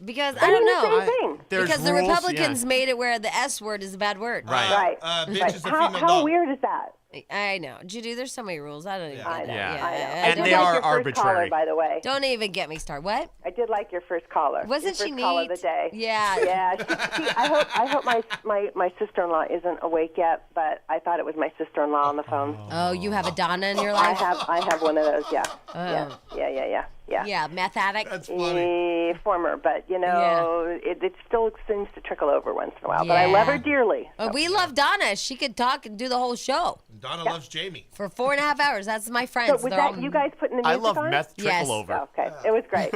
S2: Because I don't
S6: mean,
S2: know.
S6: the same thing.
S3: There's
S2: Because the
S3: rules,
S2: Republicans
S3: yeah.
S2: made it where the S word is a bad word.
S3: Right.
S6: Right.
S1: Bitch
S6: Right.
S1: is a female
S6: How
S1: dog.
S6: weird is that?
S2: I know. Judy, there's so many rules. I don't even
S6: I
S2: get
S6: know.
S2: it.
S3: Yeah.
S6: I know.
S3: And
S6: I did
S3: they
S6: like
S3: are
S6: your first
S3: arbitrary.
S6: caller, by the way.
S2: Don't even get me started. What?
S6: I did like your first caller.
S2: Wasn't
S6: your
S2: she
S6: first caller
S2: neat?
S6: of the day.
S2: Yeah.
S6: Yeah. She, I hope my sister-in-law isn't awake yet, but I thought it was my sister-in-law on the phone.
S2: Oh, you have a Donna in your
S6: I
S2: life?
S6: have one of those. Yeah.
S2: Oh.
S6: Yeah.
S2: Yeah, meth addict.
S1: That's funny.
S6: Former, but it still seems to trickle over once in a while. But I love her dearly.
S2: Oh, we love Donna. She could talk and do the whole show
S1: Donna loves Jamie.
S2: for 4.5 hours. That's my
S6: So
S2: friends.
S6: was
S2: They're
S6: that
S2: all-
S6: you guys putting the
S3: I
S6: music
S3: love
S6: on?
S3: meth trickle
S2: Yes.
S3: over.
S6: Okay, it was great.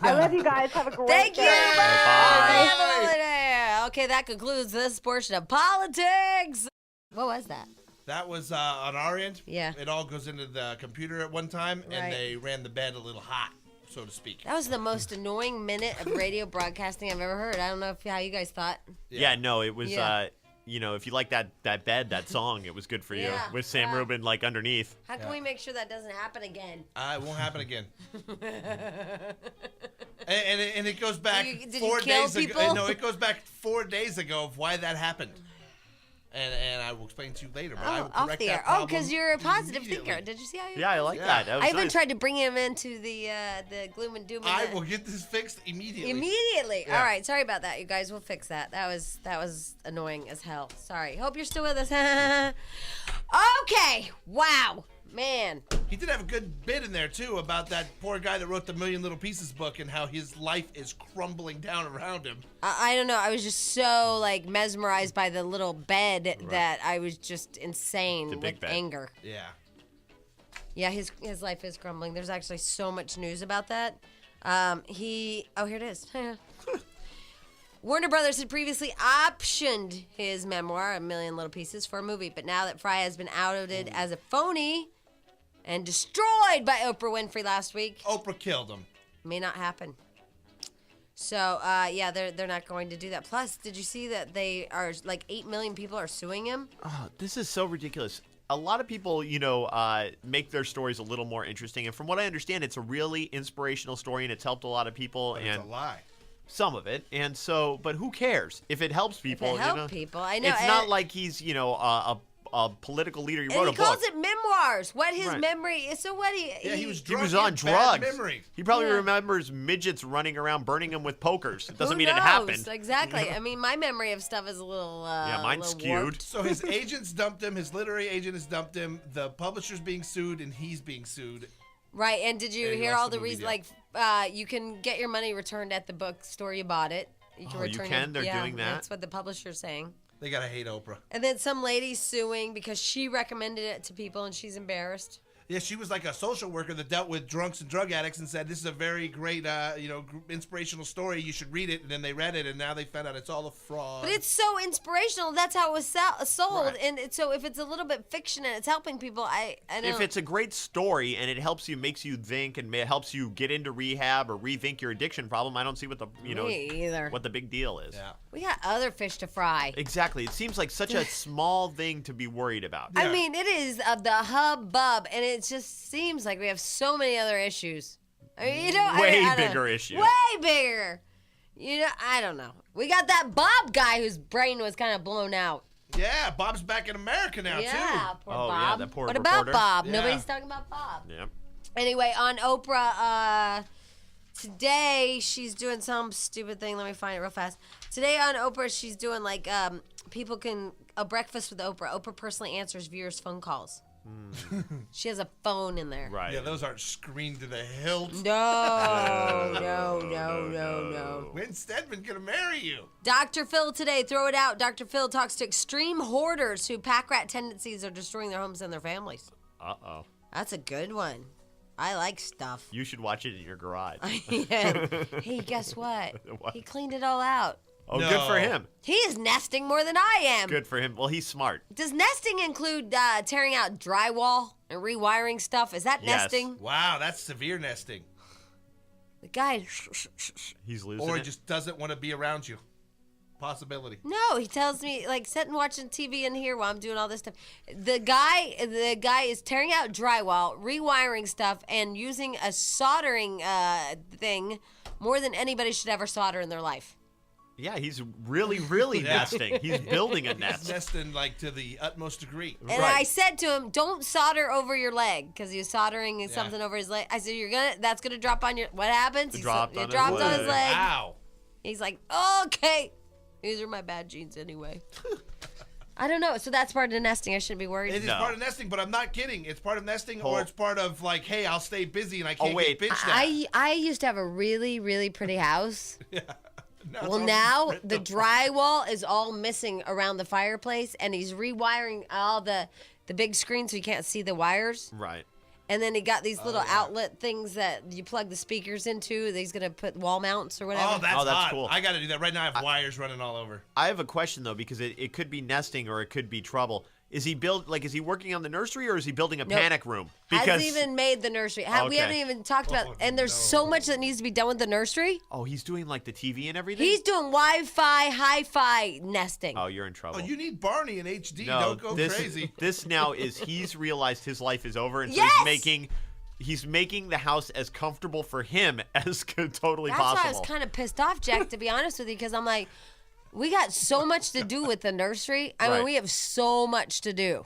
S6: I love you guys. Have a great
S2: Thank you.
S6: day.
S3: Bye.
S2: Have a lovely day. Okay, that concludes this portion of politics. What was that?
S1: That was on our end.
S2: Yeah.
S1: It all goes into the computer at one time,
S2: Right.
S1: and they ran the bed a little hot, so to speak.
S2: That was the most annoying minute of radio broadcasting I've ever heard. I don't know how you guys thought.
S3: Yeah, no, it was.
S2: Yeah.
S3: If you like that bed, that song, it was good for you
S2: Yeah,
S3: with Sam
S2: yeah.
S3: Rubin like underneath.
S2: How can we make sure that doesn't happen again?
S1: It won't happen again. and it goes back
S2: Did you
S1: 4
S2: kill
S1: days
S2: people?
S1: ago. No, it goes back 4 days ago of why that happened. And I will explain to you later. But I will
S2: off
S1: correct
S2: the
S1: that
S2: air. Oh,
S1: problem
S2: because you're a positive
S1: immediately.
S2: thinker. Did you see how you?
S3: Yeah, I like
S1: Yeah.
S3: that. That was
S2: I even
S3: nice.
S2: tried to bring him into the gloom and doom. and
S1: I
S2: the-
S1: will get this fixed immediately.
S2: Immediately.
S1: Yeah.
S2: All right. Sorry about that, you guys. We'll fix that. That was annoying as hell. Sorry. Hope you're still with us. Okay. Wow. Man.
S1: He did have a good bit in there too about that poor guy that wrote the Million Little Pieces book and how his life is crumbling down around him.
S2: I don't know. I was just so like mesmerized by the little bed that I was just insane
S3: The big
S2: with
S3: bed.
S2: anger.
S1: Yeah.
S2: Yeah, his life is crumbling. There's actually so much news about that. Here it is. Warner Brothers had previously optioned his memoir, A Million Little Pieces, for a movie, but now that Fry has been outed as a phony and destroyed by Oprah Winfrey last week,
S1: Oprah killed him.
S2: may not happen. So, yeah, they're not going to do that. Plus, did you see that they are, like, 8 million people are suing him?
S3: Oh, this is so ridiculous. A lot of people, make their stories a little more interesting. And from what I understand, it's a really inspirational story, and it's helped a lot of people.
S1: But
S3: and
S1: it's a lie.
S3: some of it. And so, but who cares if it helps people?
S2: If it helped people, I know.
S3: It's
S2: and-
S3: not like he's, a political leader. He
S2: And
S3: wrote
S2: he
S3: a book.
S2: calls it memoirs. What his
S3: Right.
S2: memory so what he
S1: Yeah, he was
S3: He
S1: drunk.
S3: was
S1: He
S3: on
S1: had bad
S3: drugs.
S1: memory.
S3: He probably
S2: Yeah.
S3: remembers midgets running around burning him with pokers. It doesn't
S2: who
S3: mean
S2: knows?
S3: it happened.
S2: Exactly. I mean, my memory of stuff is a little
S3: Yeah, mine's
S2: little
S3: skewed.
S2: warped.
S1: So his agents dumped him. His literary agent has dumped him. The publisher's being sued, and he's being sued.
S2: Right, and did you
S1: Yeah, he
S2: hear
S1: lost
S2: all
S1: the
S2: the
S1: movie
S2: reasons?
S1: deal.
S2: Like, you can get your money returned at the bookstore you bought it. You can return
S3: can? They're
S2: yeah,
S3: doing that?
S2: That's what the publisher's saying.
S1: They gotta hate Oprah.
S2: And then some lady's suing because she recommended it to people and she's embarrassed.
S1: Yeah, she was like a social worker that dealt with drunks and drug addicts and said, this is a very great, inspirational story. You should read it. And then they read it, and now they found out it's all a fraud.
S2: But it's so inspirational. That's how it was sold.
S1: Right.
S2: And so if it's a little bit fiction and it's helping people, I don't.
S3: If it's a great story and it helps you, makes you think, and it helps you get into rehab or rethink your addiction problem, I don't see what the
S2: Me either.
S3: what the big deal is.
S1: Yeah.
S2: We got other fish to fry.
S3: Exactly. It seems like such a small thing to be worried about.
S2: I mean, it is the hubbub, and it just seems like we have so many other issues. I mean,
S3: Way
S2: I don't
S3: bigger
S2: know.
S3: issues.
S2: Way bigger. I don't know. We got that Bob guy whose brain was kind of blown out.
S1: Yeah, Bob's back in America now,
S2: Yeah,
S1: too.
S2: poor
S3: Oh,
S2: Bob.
S3: yeah, that poor
S2: what
S3: reporter.
S2: about Bob?
S1: Yeah.
S2: Nobody's talking about Bob.
S3: Yep.
S2: Anyway, on Oprah, today she's doing some stupid thing. Let me find it real fast. Today on Oprah, she's doing like people can a breakfast with Oprah. Oprah personally answers viewers' phone calls. She has a phone in there.
S3: Right.
S1: Yeah, those aren't screened to the hilt.
S2: No.
S1: When's Stedman gonna marry you?
S2: Dr. Phil today, throw it out. Dr. Phil talks to extreme hoarders who pack rat tendencies are destroying their homes and their families.
S3: Uh-oh.
S2: That's a good one. I like stuff.
S3: You should watch it in your garage.
S2: Hey, guess what?
S3: What?
S2: He cleaned it all out.
S3: Oh,
S1: No.
S3: good for him.
S2: He is nesting more than I am.
S3: Good for him. Well, he's smart.
S2: Does nesting include tearing out drywall and rewiring stuff? Is that
S3: Yes.
S2: nesting?
S1: Wow, that's severe nesting.
S2: The guy,
S3: He's losing
S1: Or he
S3: it.
S1: just doesn't want to be around you. Possibility.
S2: no, he tells me like sit and watching TV in here while I'm doing all this stuff. The guy is tearing out drywall, rewiring stuff, and using a soldering thing more than anybody should ever solder in their life.
S3: Yeah, he's really, really
S1: Yeah.
S3: nesting. He's building a
S1: He's
S3: nest.
S1: nesting like to the utmost degree.
S2: And
S3: Right.
S2: I said to him, "Don't solder over your leg," because he was soldering something over his leg. I said, "That's gonna drop on your." What happens?
S3: It dropped on
S2: it
S3: his
S2: dropped on his
S3: leg.
S2: leg.
S1: Wow.
S2: He's like, "Okay, these are my bad genes anyway." I don't know. So that's part of the nesting. I shouldn't be worried.
S1: It is
S3: No.
S1: part of nesting, but I'm not kidding. It's part of nesting,
S3: Hold-
S1: or it's part of like, hey, I'll stay busy and I can't
S3: wait.
S1: get bitched at.
S2: I used to have a really, really pretty house.
S1: No,
S2: Well,
S1: it's
S2: now
S1: all
S2: the drywall is all missing around the fireplace, and he's rewiring all the big screen so you can't see the wires.
S3: Right.
S2: And then he got these little outlet things that you plug the speakers into. That he's gonna put wall mounts or whatever.
S1: Oh, that's hot.
S3: cool.
S1: I got to do that right now. I have wires running all over.
S3: I have a question though, because it could be nesting or it could be trouble. Is he is he working on the nursery or is he building a
S2: Nope.
S3: panic room?
S2: Hasn't even made the nursery. We
S3: Okay.
S2: haven't even talked about.
S1: Oh,
S2: And there's so much that needs to be done with the nursery.
S3: Oh, he's doing like the TV and everything.
S2: He's doing Wi-Fi, hi-fi nesting.
S3: Oh, you're in trouble.
S1: Oh, you need Barney in HD.
S3: no,
S1: Don't go
S3: this,
S1: crazy.
S3: This now is he's realized his life is over, and so
S2: Yes!
S3: he's making the house as comfortable for him as totally
S2: That's
S3: possible.
S2: why I was kind of pissed off, Jack, to be honest with you, because I'm like, we got so much to do with the nursery. I mean,
S3: Right.
S2: we have so much to do.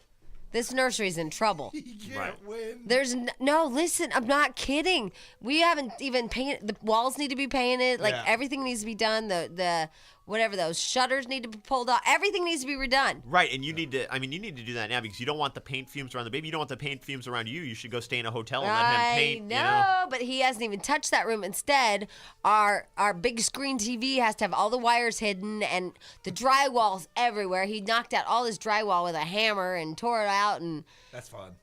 S2: This nursery's in trouble.
S1: You can't
S3: Right.
S1: win.
S2: There's no, listen, I'm not kidding. We haven't even painted, the walls need to be painted. Like,
S1: Yeah.
S2: everything needs to be done. The whatever, those shutters need to be pulled off. Everything needs to be redone.
S3: Right, and you need to. I mean, you need to do that now because you don't want the paint fumes around the baby. You don't want the paint fumes around you. You should go stay in a hotel and let him paint.
S2: know,
S3: You know.
S2: but he hasn't even touched that room. Instead, our big screen TV has to have all the wires hidden and the drywall's everywhere. He knocked out all his drywall with a hammer and tore it out. And
S1: That's fun.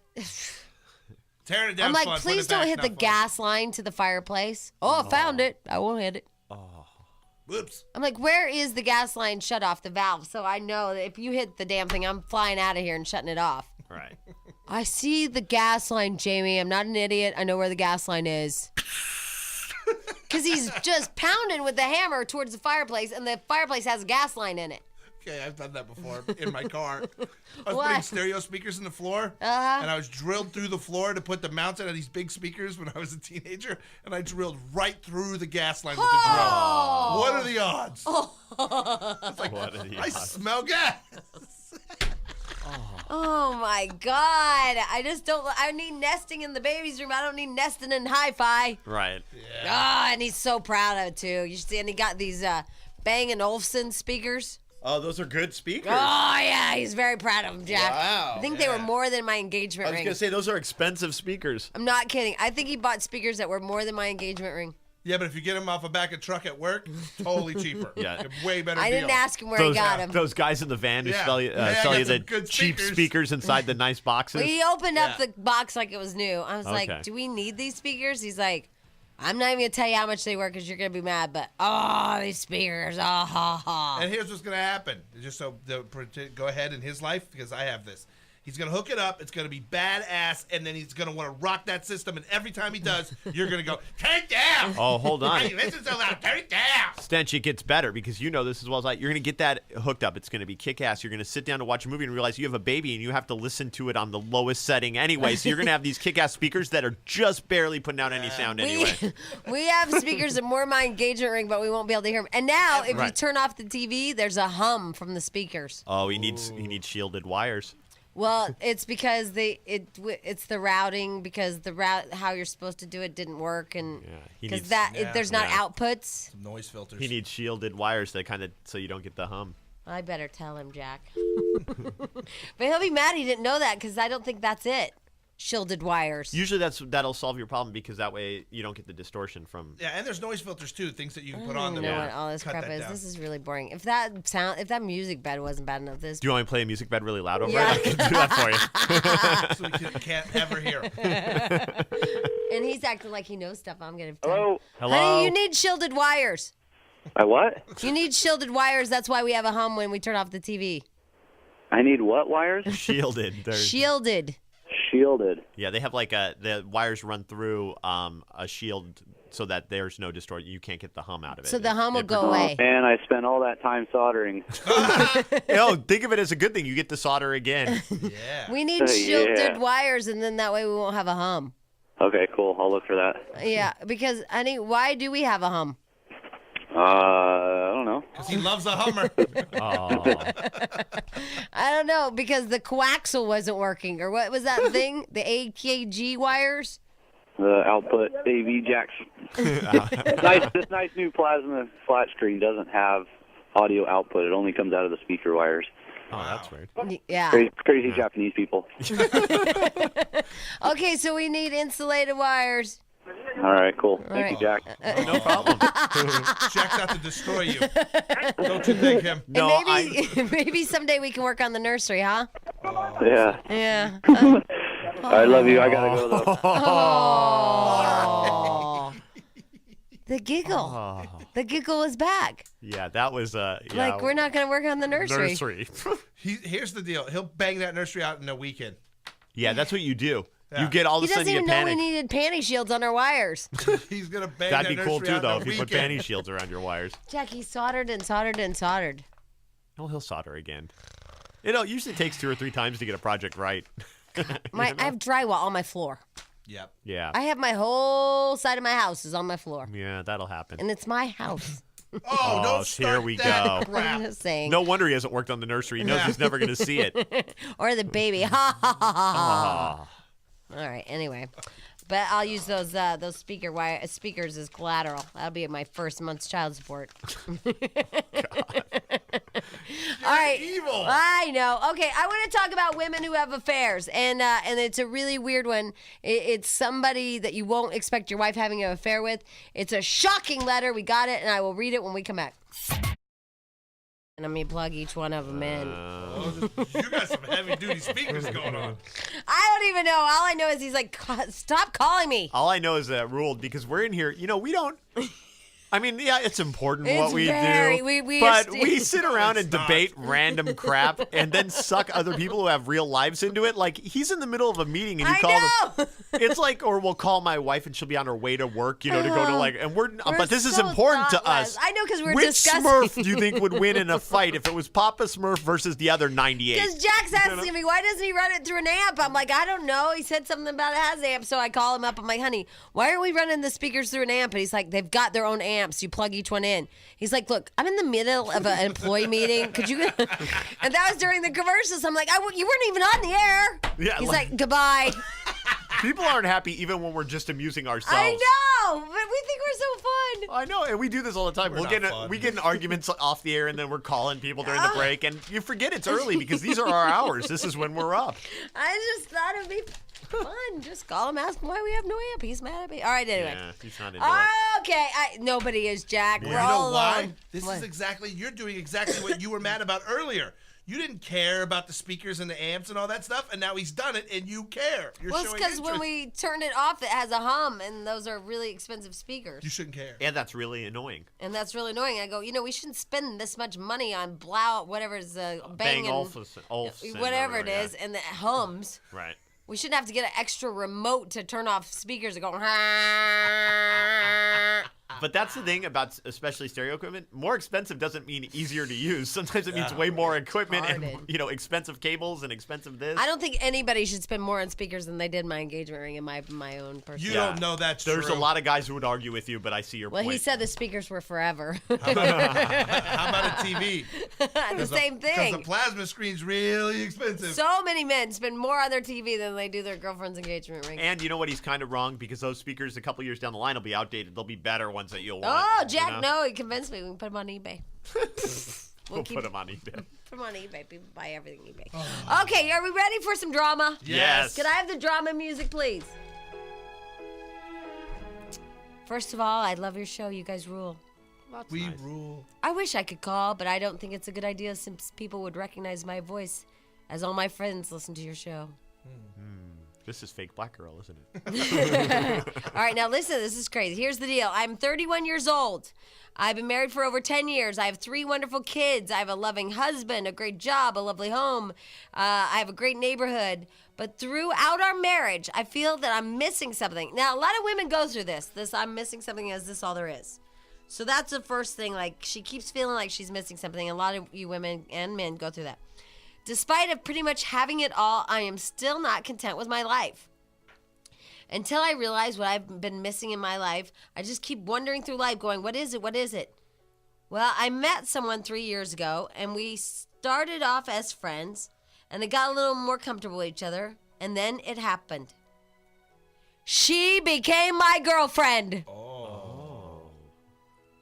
S1: Tearing it down.
S2: I'm like,
S1: fun.
S2: please
S1: Putting it
S2: don't
S1: back's
S2: hit
S1: not
S2: the
S1: fun.
S2: gas line to the fireplace. Oh, I found it. I won't hit it.
S1: Whoops.
S2: I'm like, where is the gas line shut off, the valve? So I know that if you hit the damn thing, I'm flying out of here and shutting it off.
S3: Right.
S2: I see the gas line, Jamie. I'm not an idiot. I know where the gas line is. Because he's just pounding with the hammer towards the fireplace, and the fireplace has a gas line in it.
S1: Okay, I've done that before in my car. I was
S2: What?
S1: putting stereo speakers in the floor, and I was drilled through the floor to put the mounts out of these big speakers when I was a teenager, and I drilled right through the gas line with the drill. What are the odds? It's like,
S3: What are the
S1: I
S3: odds?
S1: smell gas.
S2: Oh my God. I just don't. I need nesting in the baby's room. I don't need nesting in hi-fi.
S3: Right.
S2: Ah, and he's so proud of it too. You should see, and he got these Bang & Olufsen speakers.
S3: Oh, those are good speakers.
S2: Oh, yeah, he's very proud of them, Jack.
S3: Wow,
S2: I think they were more than my engagement
S3: I was
S2: ring.
S3: going to say, those are expensive speakers.
S2: I'm not kidding. I think he bought speakers that were more than my engagement ring.
S1: Yeah, but if you get them off a back of truck at work, totally cheaper.
S3: Yeah.
S1: Way better
S2: I
S1: deal.
S2: didn't ask him where he got them.
S3: Those guys in the van who
S1: Yeah.
S3: sell you,
S1: Hey, I
S3: sell
S1: got
S3: you the
S1: some good
S3: cheap
S1: speakers.
S3: speakers inside the nice boxes.
S2: He opened up
S1: Yeah.
S2: the box like it was new. I was
S3: Okay.
S2: like, do we need these speakers? He's like, I'm not even going to tell you how much they were because you're going to be mad, but oh, these speakers, ah, ha, ha.
S1: And here's what's going to happen. Just so go ahead in his life, because I have this. He's going to hook it up. It's going to be badass, and then he's going to want to rock that system. And every time he does, you're going to go, turn it down.
S3: Oh, hold on.
S1: Hey, listen so loud. Turn it down.
S3: Stench, it gets better because you know this as well as I. You're going to get that hooked up. It's going to be kick-ass. You're going to sit down to watch a movie and realize you have a baby and you have to listen to it on the lowest setting anyway. So you're going to have these kick-ass speakers that are just barely putting out any sound anyway.
S2: We have speakers that more my engagement ring, but we won't be able to hear them. And now, if you
S3: Right.
S2: turn off the TV, there's a hum from the speakers.
S3: Oh, he needs shielded wires.
S2: Well, it's because it's the routing because the route how you're supposed to do it didn't work and
S3: he
S2: because
S3: needs-
S2: there's not
S3: Yeah.
S2: outputs.
S1: Some noise filters.
S3: He needs shielded wires that kind of so you don't get the hum.
S2: I better tell him, Jack. But he'll be mad he didn't know that because I don't think that's it. Shielded wires.
S3: Usually that'll solve your problem because that way you don't get the distortion from.
S1: Yeah, and there's noise filters too, things that you can
S2: I
S1: put
S2: don't
S1: on
S2: even
S1: them.
S2: know what all this
S1: Cut
S2: crap
S1: that
S2: is.
S1: down.
S2: This is really boring. If that music bed wasn't bad enough, this.
S3: Do you want me to play a music bed really loud over
S2: Yeah.
S3: it? I can do that for you.
S1: So we can't ever hear him.
S2: And he's acting like he knows stuff. I'm gonna.
S7: Hello?
S3: Hello.
S2: Honey, you need shielded wires.
S7: I what?
S2: You need shielded wires. That's why we have a hum when we turn off the TV.
S7: I need what wires?
S3: Shielded.
S2: Shielded.
S7: Shielded.
S3: Yeah, they have like the wires run through a shield so that there's no distortion. You can't get the hum out of it.
S2: So the hum will go
S7: Oh,
S2: away.
S7: man, I spent all that time soldering.
S3: Think of it as a good thing. You get to solder again.
S1: Yeah.
S2: We need shielded
S7: Yeah.
S2: wires, and then that way we won't have a hum.
S7: Okay, cool. I'll look for that.
S2: Yeah, because, honey, why do we have a hum?
S7: I don't know.
S1: Because he loves a Hummer.
S2: I don't know, because the coaxial wasn't working. Or what was that thing? The AKG wires?
S7: The output AV jacks. This nice new plasma flat screen doesn't have audio output. It only comes out of the speaker wires.
S3: Oh, that's weird.
S2: Yeah.
S7: Crazy Japanese people.
S2: Okay, so we need insulated wires.
S7: All right, cool. Thank
S2: right.
S7: you, Jack.
S3: No problem.
S1: Jack's out to destroy you. Don't you think him?
S3: No,
S2: And maybe, maybe someday we can work on the nursery, huh?
S7: Yeah.
S2: Yeah.
S7: I love you. I gotta go though.
S2: Oh. The giggle. The giggle is back.
S3: Yeah, that was
S2: Like, we're not going to work on the nursery.
S3: nursery.
S1: Here's the deal. He'll bang that nursery out in a weekend.
S3: Yeah, that's what you do.
S1: Yeah.
S3: You get all of
S2: He
S3: a sudden
S2: doesn't
S3: you
S2: even
S3: get
S2: know we
S3: panic.
S2: needed panty shields on our wires.
S1: He's gonna bang
S3: That'd
S1: that
S3: be cool
S1: nursery
S3: too,
S1: out
S3: though,
S1: in
S3: if
S1: a
S3: you put
S1: weekend.
S3: panty shields around your wires.
S2: Jack, he soldered and soldered and soldered.
S3: Oh, he'll solder again. It usually takes 2 or 3 times to get a project right.
S2: I have drywall on my floor.
S1: Yep.
S3: Yeah.
S2: I have my whole side of my house is on my floor.
S3: Yeah, that'll happen.
S2: And it's my house.
S1: Oh, don't
S3: here
S1: start
S3: we
S1: that
S3: go.
S1: crap.
S2: I'm just saying.
S3: No wonder he hasn't worked on the nursery. He knows he's never going to see it.
S2: Or the baby. Ha ha ha ha.
S3: Ah.
S2: All right. Anyway, but I'll use those speakers as collateral. That'll be my first month's child support. All right.
S1: evil.
S2: I know. Okay, I want to talk about women who have affairs, and it's a really weird one. It's somebody that you won't expect your wife having an affair with. It's a shocking letter. We got it, and I will read it when we come back. And I'm going to plug each one of them in.
S1: You got some heavy duty speakers going on.
S2: I don't even know. All I know is he's like, stop calling me.
S3: All I know is that ruled because we're in here. We don't. I mean, yeah, it's important
S2: It's
S3: what we
S2: very-
S3: do,
S2: we
S3: but
S2: esteem-
S3: we sit around and
S1: it's not.
S3: debate random crap and then suck other people who have real lives into it. Like, he's in the middle of a meeting and you
S2: I
S3: call
S2: know.
S3: him. It's like, or we'll call my wife and she'll be on her way to work, to go to and we're but this is
S2: so
S3: important to
S2: thoughtless.
S3: us.
S2: I know, 'cause we're
S3: Which
S2: discussing.
S3: Smurf do you think would win in a fight if it was Papa Smurf versus the other 98?
S2: Because Jack's asking me, why doesn't he run it through an amp? I'm like, I don't know. He said something about it has amp, so I call him up. I'm like, honey, why are we running the speakers through an amp? And he's like, they've got their own amps. You plug each one in. He's like, look, I'm in the middle of an employee meeting. Could you? And that was during the commercials. I'm like, you weren't even on the air.
S3: Yeah,
S2: He's
S3: like-
S2: like, goodbye.
S3: People aren't happy even when we're just amusing ourselves.
S2: I know, but we think we're so fun.
S3: I know, and we do this all the time.
S1: We're not
S3: We get in arguments off the air, and then we're calling people during the break, and you forget it's early because these are our hours. This is when we're up.
S2: I just thought it'd be fun. Just call him, ask him why we have no amp. He's mad at me. All right, anyway.
S3: Yeah, he's not into it.
S2: Okay, nobody is, Jack.
S1: You
S2: We're all
S1: know why?
S2: alone.
S1: This
S2: What?
S1: is exactly, you're doing exactly what you were mad about earlier. You didn't care about the speakers and the amps and all that stuff, and now he's done it, and you care. You're
S2: Well, it's
S1: showing
S2: because when
S1: interest.
S2: we turn it off, it has a hum, and those are really expensive speakers.
S1: You shouldn't care.
S3: And that's really annoying.
S2: And that's really annoying. I go, we shouldn't spend this much money on blow, whatever is Bang
S3: Olufsen,
S2: whatever it
S3: yeah.
S2: is, and it hums.
S3: Right.
S2: We shouldn't have to get an extra remote to turn off speakers that go.
S3: But that's the thing about especially stereo equipment. More expensive doesn't mean easier to use. Sometimes it means way more equipment and
S2: Retarded.
S3: expensive cables and expensive this.
S2: I don't think anybody should spend more on speakers than they did my engagement ring and my own personal.
S1: You don't know that's
S3: There's
S1: true.
S3: a lot of guys who would argue with you, but I see your
S2: Well,
S3: point.
S2: he said the speakers were forever.
S1: How about a TV?
S2: The same
S1: Because
S2: thing.
S1: the plasma screen's really expensive.
S2: So many men spend more on their TV than they do their girlfriend's engagement ring.
S3: And you know what? He's kind of wrong because those speakers a couple years down the line will be outdated. They'll be better ones that you'll want.
S2: Oh, Jack,
S3: you know?
S2: no, he convinced me. We can put them on eBay.
S3: We'll put them on eBay.
S2: Put them on eBay. People buy everything eBay. Okay, are we ready for some drama?
S3: Yes.
S2: Can I have the drama music, please? First of all, I love your show. You guys rule.
S1: We rule.
S2: I wish I could call, but I don't think it's a good idea since people would recognize my voice as all my friends listen to your show.
S3: This is fake black girl, isn't it?
S2: All right, now listen, this is crazy. Here's the deal. I'm 31 years old. I've been married for over 10 years. I have 3 wonderful kids. I have a loving husband, a great job, a lovely home. I have a great neighborhood. But throughout our marriage, I feel that I'm missing something. Now, a lot of women go through this. I'm missing something. Is this all there is? So that's the first thing. Like, she keeps feeling like she's missing something. A lot of you women and men go through that. Despite of pretty much having it all, I am still not content with my life. Until I realize what I've been missing in my life, I just keep wandering through life going, what is it? What is it? Well, I met someone 3 years ago, and we started off as friends, and they got a little more comfortable with each other, and then it happened. She became my girlfriend.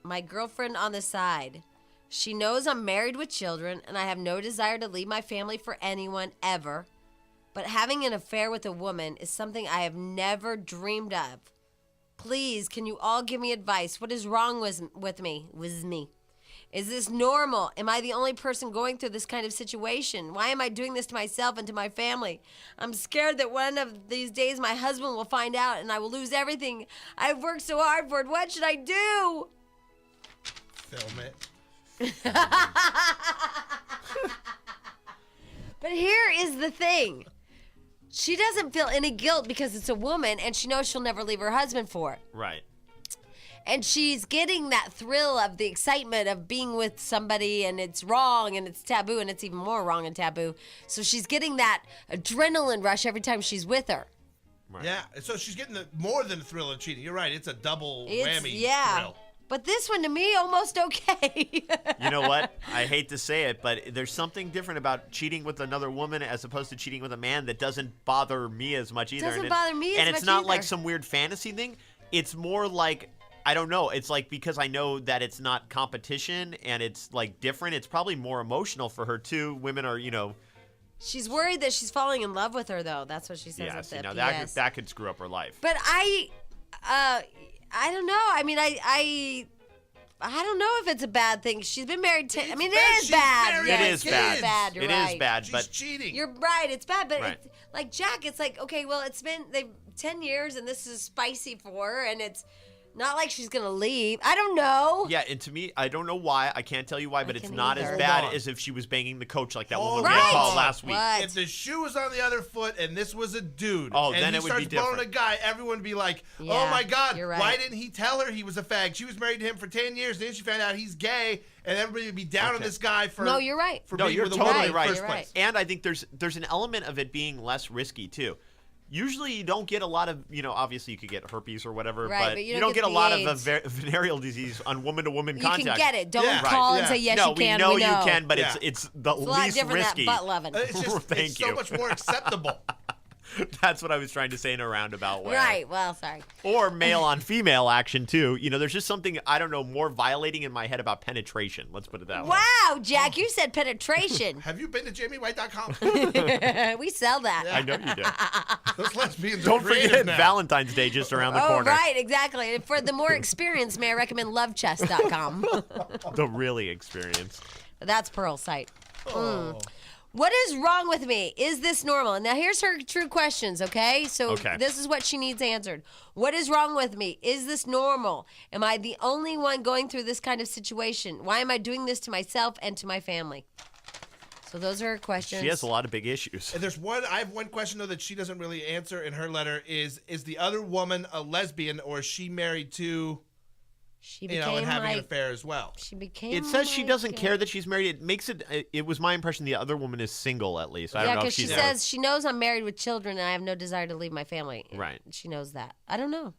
S2: My girlfriend on the side. She knows I'm married with children, and I have no desire to leave my family for anyone ever. But having an affair with a woman is something I have never dreamed of. Please, can you all give me advice? What is wrong with me? Is this normal? Am I the only person going through this kind of situation? Why am I doing this to myself and to my family? I'm scared that one of these days my husband will find out and I will lose everything I've worked so hard for. What should I do?
S1: Film it.
S2: But here is the thing. She doesn't feel any guilt because it's a woman and she knows she'll never leave her husband for it.
S3: Right.
S2: And she's getting that thrill of the excitement of being with somebody and it's wrong and it's taboo and it's even more wrong and taboo. So she's getting that adrenaline rush every time she's with her.
S3: Right.
S1: Yeah, so she's getting more than the thrill of cheating. You're right. It's a double
S2: It's,
S1: whammy
S2: yeah.
S1: thrill.
S2: But this one to me, almost okay.
S3: You know what? I hate to say it, but there's something different about cheating with another woman as opposed to cheating with a man that doesn't bother me as much either.
S2: Doesn't
S3: And
S2: bother me as
S3: And it's
S2: much
S3: not like
S2: either.
S3: some weird fantasy thing. It's more like, I don't know. It's like because I know that it's not competition and it's like different. It's probably more emotional for her too. Women are,
S2: She's worried that she's falling in love with her, though. That's what she says
S3: yeah.
S2: at
S3: See,
S2: the
S3: now
S2: PS.
S3: that could screw up her life.
S2: But I don't know. I mean, I don't know if it's a bad thing. She's been married 10. I mean,
S1: bad.
S2: it is
S1: She's
S2: bad.
S1: married.
S2: Yes,
S3: It is bad.
S2: bad. You're
S3: It
S2: right.
S3: is bad,
S1: She's
S3: but
S1: cheating.
S2: You're right. It's bad, but
S3: Right.
S2: it's, like Jack, it's like, okay, well, it's been 10 years, and this is spicy for her, and it's not like she's gonna leave. I don't know.
S3: yeah, and to me, I don't know why. I can't tell you why, but it's
S2: can't
S3: not
S2: either.
S3: as bad
S1: Hold on.
S3: as if she was banging the coach like that
S1: Hold
S3: woman we
S2: Right.
S3: called last week.
S2: What?
S1: If the shoe was on the other foot and this was a dude,
S3: Oh,
S1: and
S3: then
S1: he
S3: it would be
S1: starts blowing a
S3: different.
S1: guy, everyone would be like, "Oh
S2: Yeah,
S1: my God,
S2: you're right.
S1: why didn't he tell her he was a fag? She was married to him for 10 years, then she found out he's gay, and everybody would be down on
S3: Okay.
S1: this guy for
S2: No, you're right.
S1: for
S3: No,
S1: being
S3: you're
S1: with a
S3: totally
S1: woman in the
S3: right.
S1: first
S2: You're
S1: place."
S3: And I think there's an element of it being less risky too. Usually you don't get a lot of, obviously you could get herpes or whatever,
S2: Right,
S3: but
S2: you
S3: you
S2: don't
S3: don't
S2: get
S3: get a
S2: the
S3: lot
S2: AIDS.
S3: of venereal disease on woman-to-woman
S2: You
S3: contact.
S2: can get it. Don't
S1: Yeah.
S2: call
S1: Right,
S2: and say, yes,
S3: no,
S2: you can.
S3: we know
S2: We know
S3: you can, but
S1: Yeah.
S3: it's the
S2: It's a lot
S3: least
S2: different
S3: risky.
S2: than butt loving.
S1: It's just
S3: Thank
S1: it's so
S3: you.
S1: much more acceptable.
S3: That's what I was trying to say in a roundabout way.
S2: Right. Well, sorry.
S3: Or male on female action, too. There's just something, I don't know, more violating in my head about penetration. Let's put it that way.
S2: Wow, Jack, you said penetration.
S1: Have you been to JamieWhite.com?
S2: We sell that.
S3: I know you do.
S1: Those lesbians
S3: Don't
S1: are creative
S3: forget
S1: now.
S3: Valentine's Day just around the
S2: Oh,
S3: corner.
S2: right, exactly. And for the more experienced, may I recommend lovechest.com.
S3: The really experienced.
S2: That's Pearl's site.
S1: Oh.
S2: What is wrong with me? Is this normal? Now, here's her true questions, okay? So
S3: Okay.
S2: this is what she needs answered. What is wrong with me? Is this normal? Am I the only one going through this kind of situation? Why am I doing this to myself and to my family? So those are her questions.
S3: She has a lot of big issues.
S1: And I have one question, though, that she doesn't really answer in her letter is the other woman a lesbian, or is she married to,
S2: She became
S1: and having an
S2: like,
S1: affair as well?
S2: she became
S3: It says she
S2: like
S3: doesn't
S2: a-
S3: care that she's married. It was my impression the other woman is single, at least. I don't
S2: Yeah,
S3: know if
S2: because she
S3: she's
S2: says she knows I'm married with children and I have no desire to leave my family.
S3: Right.
S2: She knows that. I don't know.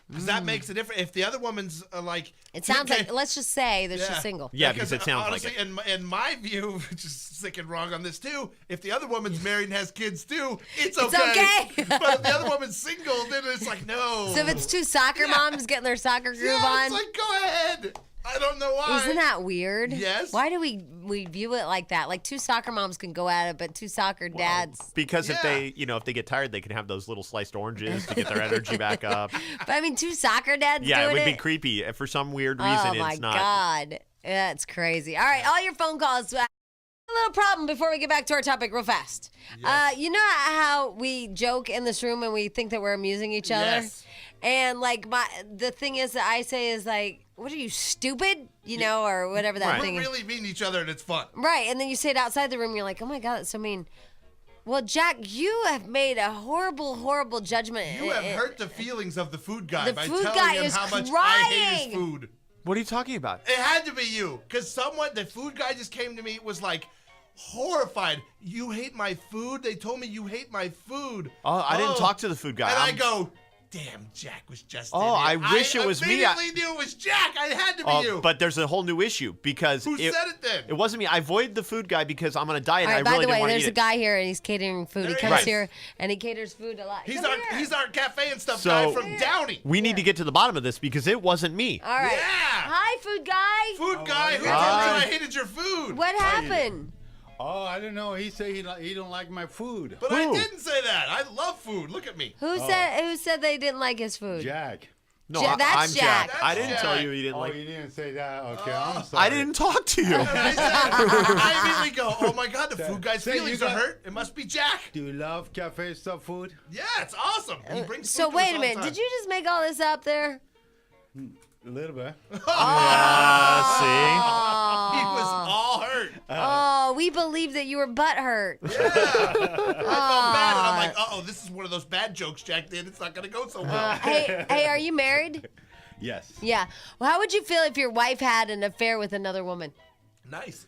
S1: Because that makes a difference. If the other woman's like...
S2: It sounds like, let's just say that she's single.
S3: Yeah, because it sounds
S1: honestly,
S3: like it.
S1: in my view, which is sick and wrong on this too, if the other woman's married and has kids too, it's
S2: It's
S1: okay.
S2: okay.
S1: But if the other woman's single, then it's like, no.
S2: So if it's two soccer moms getting their soccer groove
S1: yeah,
S2: on,
S1: it's like, go ahead. I don't know why.
S2: isn't that weird?
S1: Yes.
S2: Why do we view it like that? Like two soccer moms can go at it, but two soccer dads.
S3: Because if
S1: Yeah.
S3: they get tired, they can have those little sliced oranges to get their energy back up.
S2: But I mean, two soccer dads
S3: Yeah, it
S2: doing
S3: would be creepy. If for some weird reason
S2: Oh my
S3: it's not.
S2: God, that's crazy. All right, all your phone calls. A little problem before we get back to our topic real fast. You know how we joke in this room and we think that we're amusing each other?
S1: Yes.
S2: And like the thing is that I say is like, what are you, stupid? Or whatever that
S3: Right.
S2: thing
S1: We're
S2: is.
S1: really meeting each other and it's fun.
S2: Right, and then you say it outside the room, you're like, oh my God, that's so mean. Well, Jack, you have made a horrible, horrible judgment.
S1: You have hurt the feelings of the food guy
S2: The
S1: by
S2: food
S1: telling
S2: guy
S1: him
S2: is
S1: how much I hate his
S2: crying.
S1: food.
S3: What are you talking about?
S1: It had to be you, because the food guy just came to me, was like horrified. You hate my food? They told me you hate my food.
S3: Oh, I didn't talk to the food guy.
S1: And I
S3: I'm-
S1: go, damn, Jack was just
S3: Oh,
S1: in
S3: I
S1: it.
S3: wish it was me.
S1: I immediately knew it was Jack. I had to be
S3: Oh,
S1: you.
S3: but there's a whole new issue because
S1: Who said it then?
S3: It wasn't me. I avoided the food guy because I'm on a diet
S2: All right,
S3: and I
S2: by
S3: really
S2: the
S3: didn't
S2: way,
S3: want to
S2: there's
S3: eat
S2: a
S3: it.
S2: guy here and he's catering food.
S1: There
S2: He
S1: he
S2: comes
S1: is.
S2: here and he caters food a lot.
S1: He's
S2: Come
S1: our
S2: here.
S1: he's our cafe and stuff
S3: So-
S1: guy from Downey.
S3: We need to get to the bottom of this because it wasn't me.
S2: All right.
S1: Yeah.
S2: Hi, food guy.
S1: Food guy, who told you
S3: Hi.
S1: I hated your food?
S2: What happened?
S8: Oh, I don't know. He said he don't like my food.
S1: But
S3: Who?
S1: I didn't say that. I love food. Look at me.
S2: Who said they didn't like his food?
S8: Jack.
S3: No,
S2: That's
S3: I'm Jack.
S2: Jack.
S3: I didn't
S1: That's
S3: tell
S1: Jack.
S3: you he didn't
S8: Oh,
S3: like.
S8: you didn't say that. Okay, I'm sorry.
S3: I didn't talk to you.
S1: And I immediately go, oh my God, the food guy's
S8: Say you
S1: feelings
S8: got-
S1: are hurt. It must be Jack.
S8: Do you love cafe stuff food?
S1: Yeah, it's awesome. He brings
S2: So
S1: food to us
S2: wait a
S1: all the
S2: minute.
S1: time.
S2: Did you just make all this up there?
S8: A little bit.
S3: See,
S1: He was all hurt.
S2: Oh, we believe that you were butthurt.
S1: I felt bad, and I'm like, uh-oh, this is one of those bad jokes Jack did. It's not going to go so well.
S2: Hey, are you married?
S8: Yes.
S2: Yeah. Well, how would you feel if your wife had an affair with another woman?
S1: Nice.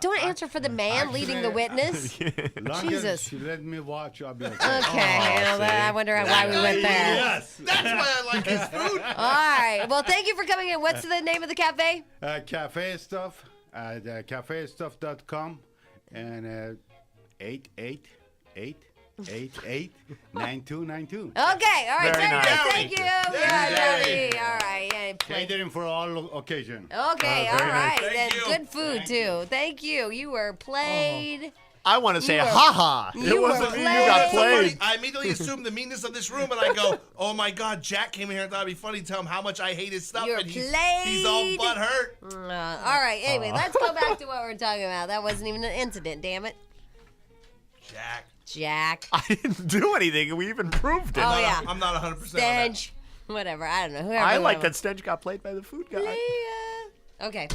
S2: Don't answer for the man leading the witness.
S8: Long
S2: Jesus.
S8: as she let me watch, I'll be okay.
S2: Okay. Well, I wonder why we went there.
S1: Yes. That's why I like his food.
S2: All right. Well, thank you for coming in. What's the name of the cafe?
S8: Cafe stuff at cafestuff.com and 888-889292.
S2: Okay. All right.
S3: Very nice.
S2: Thank you. Yeah,
S1: Yay.
S2: Johnny. All right. Yeah,
S8: Catering for all occasion.
S2: Okay. All
S8: very
S2: right.
S8: nice.
S1: Thank
S2: And
S1: you.
S2: good food too. Thank you. You were played.
S3: I want to say,
S2: You were-
S3: ha.
S2: you
S3: It wasn't
S2: were
S3: me. You got
S2: played.
S3: played.
S1: I immediately assumed the meanness of this room, and I go, oh my God, Jack came in here and thought it'd be funny to tell him how much I hate his stuff,
S2: You're
S1: and he's all
S2: played.
S1: butthurt.
S2: All right. Anyway, let's go back to what we're talking about. That wasn't even an incident. Damn it, Jack.
S3: I didn't do anything. We even proved it.
S2: Oh, yeah.
S1: I'm not 100% on that.
S2: Stench. Whatever. I don't know. Whoever.
S3: I like
S2: whoever.
S3: that Stench got played by the food guy.
S2: Yeah. Okay.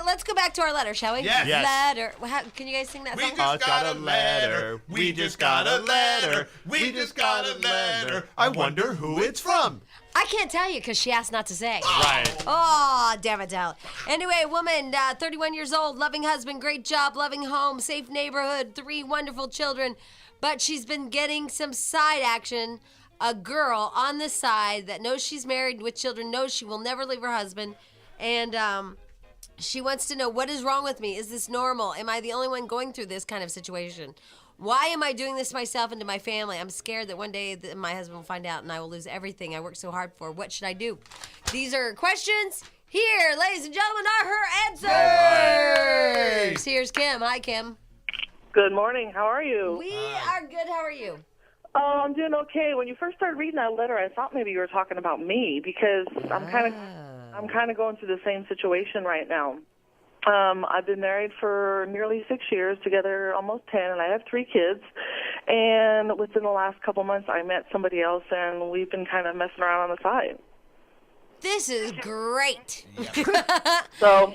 S2: Let's go back to our letter, shall we?
S1: Yes.
S3: Yes.
S2: Letter. Can you guys sing that
S1: We
S2: song?
S1: just got a letter. We just got a letter. We just got a letter.
S3: I wonder who it's from.
S2: I can't tell you because she asked not to say.
S3: Right.
S2: Oh, damn it, Dell. Anyway, woman, 31 years old, loving husband, great job, loving home, safe neighborhood, 3 wonderful children. But she's been getting some side action. A girl on the side that knows she's married with children, knows she will never leave her husband. And she wants to know, what is wrong with me? Is this normal? Am I the only one going through this kind of situation? Why am I doing this to myself and to my family? I'm scared that one day my husband will find out and I will lose everything I worked so hard for. What should I do? These are questions. Here, ladies and gentlemen, are her answers. Here's Kim. Hi, Kim.
S9: Good morning. How are you?
S2: We are good. How are you?
S9: Oh, I'm doing okay. When you first started reading that letter, I thought maybe you were talking about me because I'm kind of going through the same situation right now. I've been married for nearly 6 years, together almost 10, and I have 3 kids. And within the last couple months, I met somebody else, and we've been kind of messing around on the side.
S2: This is great.
S9: So,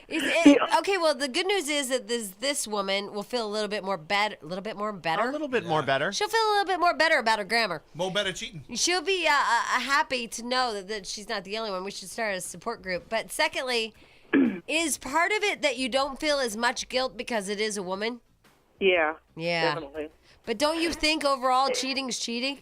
S2: okay, well, the good news is that this woman will feel a little bit more better.
S3: A little bit more better.
S2: She'll feel a little bit more better about her grammar.
S1: Mo better cheating.
S2: She'll be happy to know that she's not the only one. We should start a support group. But secondly, is part of it that you don't feel as much guilt because it is a woman?
S9: yeah,
S2: Yeah.
S9: definitely.
S2: But don't you think overall cheating's cheating?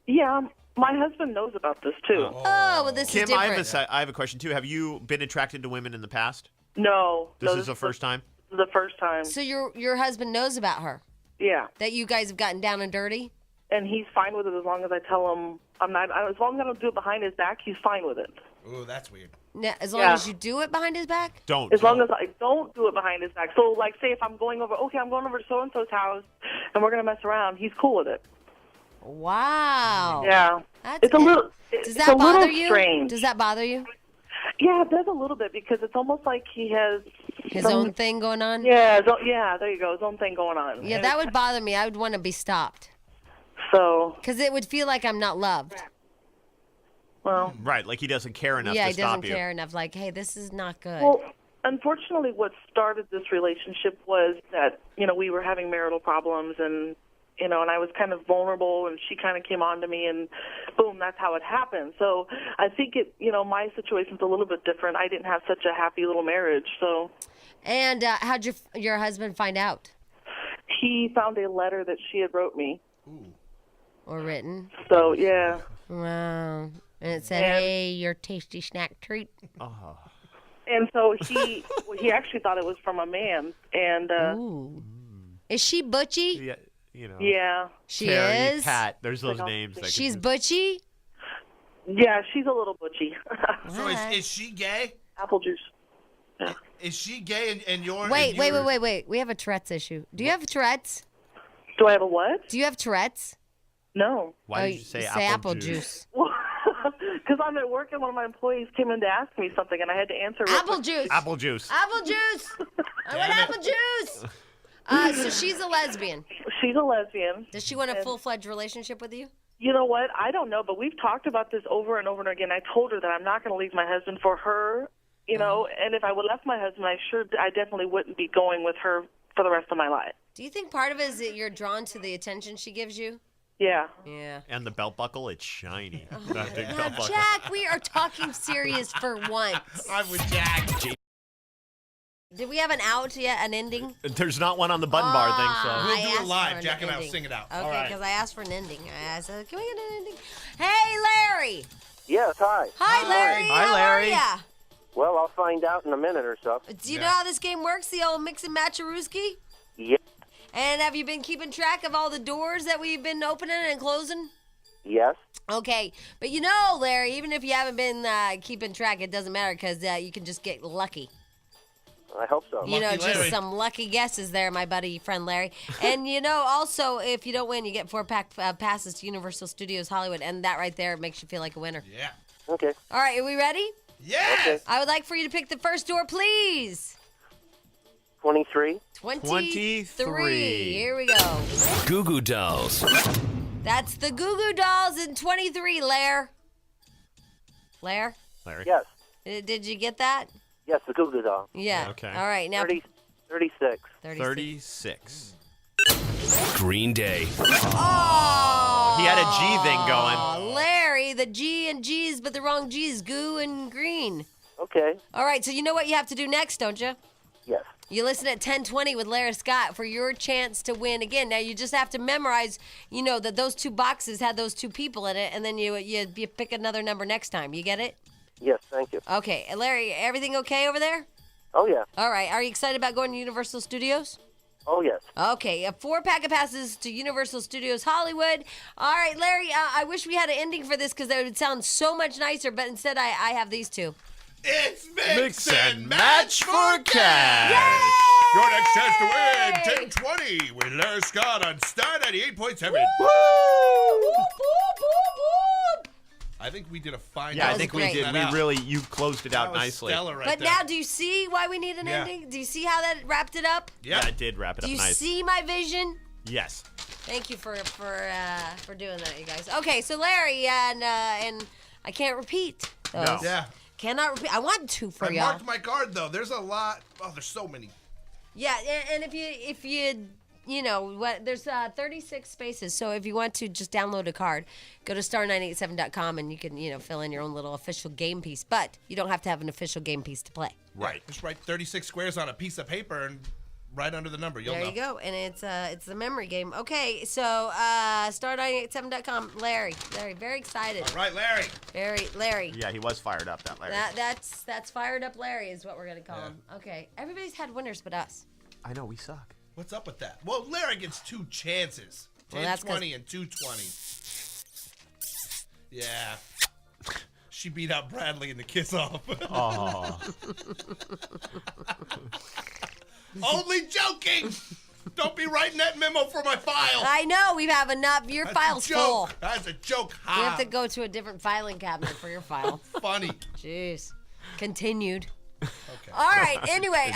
S9: Yeah, my husband knows about this, too.
S2: Oh, well, this
S3: Kim,
S2: is different.
S3: I have a question, too. Have you been attracted to women in the past?
S9: No.
S3: This is the first time?
S9: This is the first time.
S2: So your husband knows about her?
S9: Yeah.
S2: That you guys have gotten down and dirty?
S9: And he's fine with it as long as I tell him I'm not. As long as I don't do it behind his back, he's fine with it.
S1: Ooh, that's weird.
S2: Now, as long as you do it behind his back?
S3: Don't.
S9: As long as I don't do it behind his back. So, like, say if I'm going over to so-and-so's house and we're going to mess around, he's cool with it.
S2: Wow.
S9: Yeah.
S2: That's
S9: It's a little.
S2: Does
S9: It's
S2: that
S9: a
S2: bother
S9: little
S2: you?
S9: strange.
S2: Does that bother you?
S9: Yeah, it does a little bit because it's almost like he has
S2: His own thing going on?
S9: Yeah, there you go. His own thing going on.
S2: Yeah, that would bother me. I would want to be stopped.
S9: So.
S2: Because it would feel like I'm not loved.
S9: Well.
S3: Right, like he doesn't care enough
S2: Yeah,
S3: to
S2: he
S3: stop
S2: doesn't
S3: you.
S2: care enough. Like, hey, this is not good.
S9: Well, unfortunately, what started this relationship was that, we were having marital problems and, and I was kind of vulnerable and she kind of came on to me and boom, that's how it happened. So I think my situation's a little bit different. I didn't have such a happy little marriage, so.
S2: And how'd your husband find out?
S9: He found a letter that she had wrote me.
S1: Ooh.
S2: Or written?
S9: So, yeah.
S2: Wow. And it said, hey, your tasty snack treat.
S3: Oh.
S9: And so he actually thought it was from a man. And
S2: Ooh. Is she butchy?
S3: Yeah,
S9: yeah.
S2: She
S3: Terry,
S2: is?
S3: Pat, there's those names.
S2: She's butchy?
S9: Yeah, she's a little butchy.
S1: So is she gay?
S9: Apple juice. Yeah.
S1: Is she gay and you're...
S2: Wait. We have a Tourette's issue. Do you have Tourette's?
S9: Do I have a what?
S2: Do you have Tourette's?
S9: No.
S3: Why did you say
S2: apple juice?
S9: Because I'm at work and one of my employees came in to ask me something and I had to answer.
S2: Apple juice.
S3: Apple juice.
S2: Apple juice. I want apple juice. So she's a lesbian.
S9: She's a lesbian.
S2: Does she want a full-fledged relationship with you?
S9: You know what? I don't know, but we've talked about this over and over and again. I told her that I'm not going to leave my husband for her, and if I would left my husband, I definitely wouldn't be going with her for the rest of my life.
S2: Do you think part of it is that you're drawn to the attention she gives you?
S9: Yeah.
S2: Yeah.
S3: And the belt buckle, it's shiny. That big
S2: Now,
S3: belt buckle.
S2: Jack, we are talking serious for once.
S1: I'm with Jack.
S2: Did we have an out yet, an ending?
S3: There's not one on the button bar thing, so.
S1: We'll
S2: I
S1: do
S2: asked
S1: it live.
S2: for an
S1: Jack and I will
S2: ending.
S1: sing it out.
S2: Okay,
S1: All right.
S2: because I asked for an ending. I said, can we get an ending? Hey, Larry.
S10: Yes, hi.
S2: Hi, Larry.
S3: Hi, Larry.
S2: How are ya?
S10: Well, I'll find out in a minute or so.
S2: Do you know how this game works, the old mix and match-a-rooski?
S10: Yeah.
S2: And have you been keeping track of all the doors that we've been opening and closing?
S10: Yes.
S2: Okay, but Larry, even if you haven't been keeping track, it doesn't matter because you can just get lucky.
S10: I hope so.
S2: Just
S1: Larry.
S2: some lucky guesses there, my buddy, friend Larry. And, also, if you don't win, you get 4-pack passes to Universal Studios Hollywood, and that right there makes you feel like a winner.
S1: Yeah.
S10: Okay.
S2: All right, are we ready?
S1: Yes!
S10: Okay.
S2: I would like for you to pick the first door, please.
S10: 23.
S2: 23. Here we go.
S4: Goo Goo Dolls.
S2: That's the Goo Goo Dolls in 23, Lair. Lair?
S3: Larry.
S10: Yes.
S2: Did you get that?
S10: Yes, the Goo Goo Doll.
S2: Yeah.
S3: Okay.
S2: All right, now
S10: 36.
S3: 36.
S4: Green Day.
S2: Oh!
S3: He had a G thing going.
S2: Larry, the G and G's, but the wrong G's, goo and green.
S10: Okay.
S2: All right, so you know what you have to do next, don't you?
S10: Yes.
S2: You listen at 10:20 with Larry Scott for your chance to win again. Now, you just have to memorize, that those two boxes had those two people in it, and then you pick another number next time. You get it?
S10: Yes, thank you.
S2: Okay. Larry, everything okay over there?
S10: Oh, yeah.
S2: All right. Are you excited about going to Universal Studios?
S10: Oh, yes.
S2: Okay, a 4-pack of passes to Universal Studios Hollywood. All right, Larry, I wish we had an ending for this because that would sound so much nicer, but instead I have these two.
S1: It's
S3: Mix and match for cash.
S1: Your next chance to win 1020 with Larry Scott on Star 98.7.
S2: Woo!
S1: I think we did a fine
S3: Yeah,
S1: job.
S3: I think we
S2: great.
S3: did. We really, you closed it out
S1: That was
S3: nicely.
S1: stellar right
S2: But
S1: there.
S2: now, do you see why we need an
S1: Yeah.
S2: ending? Do you see how that wrapped it up?
S1: Yeah.
S3: That did wrap it
S2: Do
S3: up
S2: you
S3: nice.
S2: see my vision?
S3: Yes.
S2: Thank you for doing that, you guys. Okay, so Larry and I can't repeat those.
S3: No.
S1: Yeah.
S2: Cannot repeat. I want to for
S1: I
S2: y'all.
S1: marked my card though. There's a lot. Oh, there's so many.
S2: Yeah, and if you know what, there's 36 spaces. So if you want to just download a card, go to star987.com and you can fill in your own little official game piece. But you don't have to have an official game piece to play.
S3: Right.
S1: Just write 36 squares on a piece of paper and right under the number. You'll
S2: There
S1: know.
S2: you go, and it's a memory game. Okay, so star987.com. Larry, very excited.
S1: All right, Larry.
S2: Larry.
S3: Yeah, he was fired up, that Larry.
S2: That's fired up Larry is what we're gonna call him. Okay, everybody's had winners but us.
S3: I know, we suck.
S1: What's up with that? Well, Larry gets 2 chances. 10,
S2: Well, that's
S1: 20, and 220. Yeah. She beat out Bradley in the kiss-off.
S3: Oh.
S1: Only joking! Don't be writing that memo for my file.
S2: I know we have enough. Your
S1: That's
S2: file's
S1: a joke.
S2: full.
S1: That's a joke.
S2: We have to go to a different filing cabinet for your file.
S1: Funny.
S2: Jeez. Continued.
S1: Okay.
S2: All right. Anyway,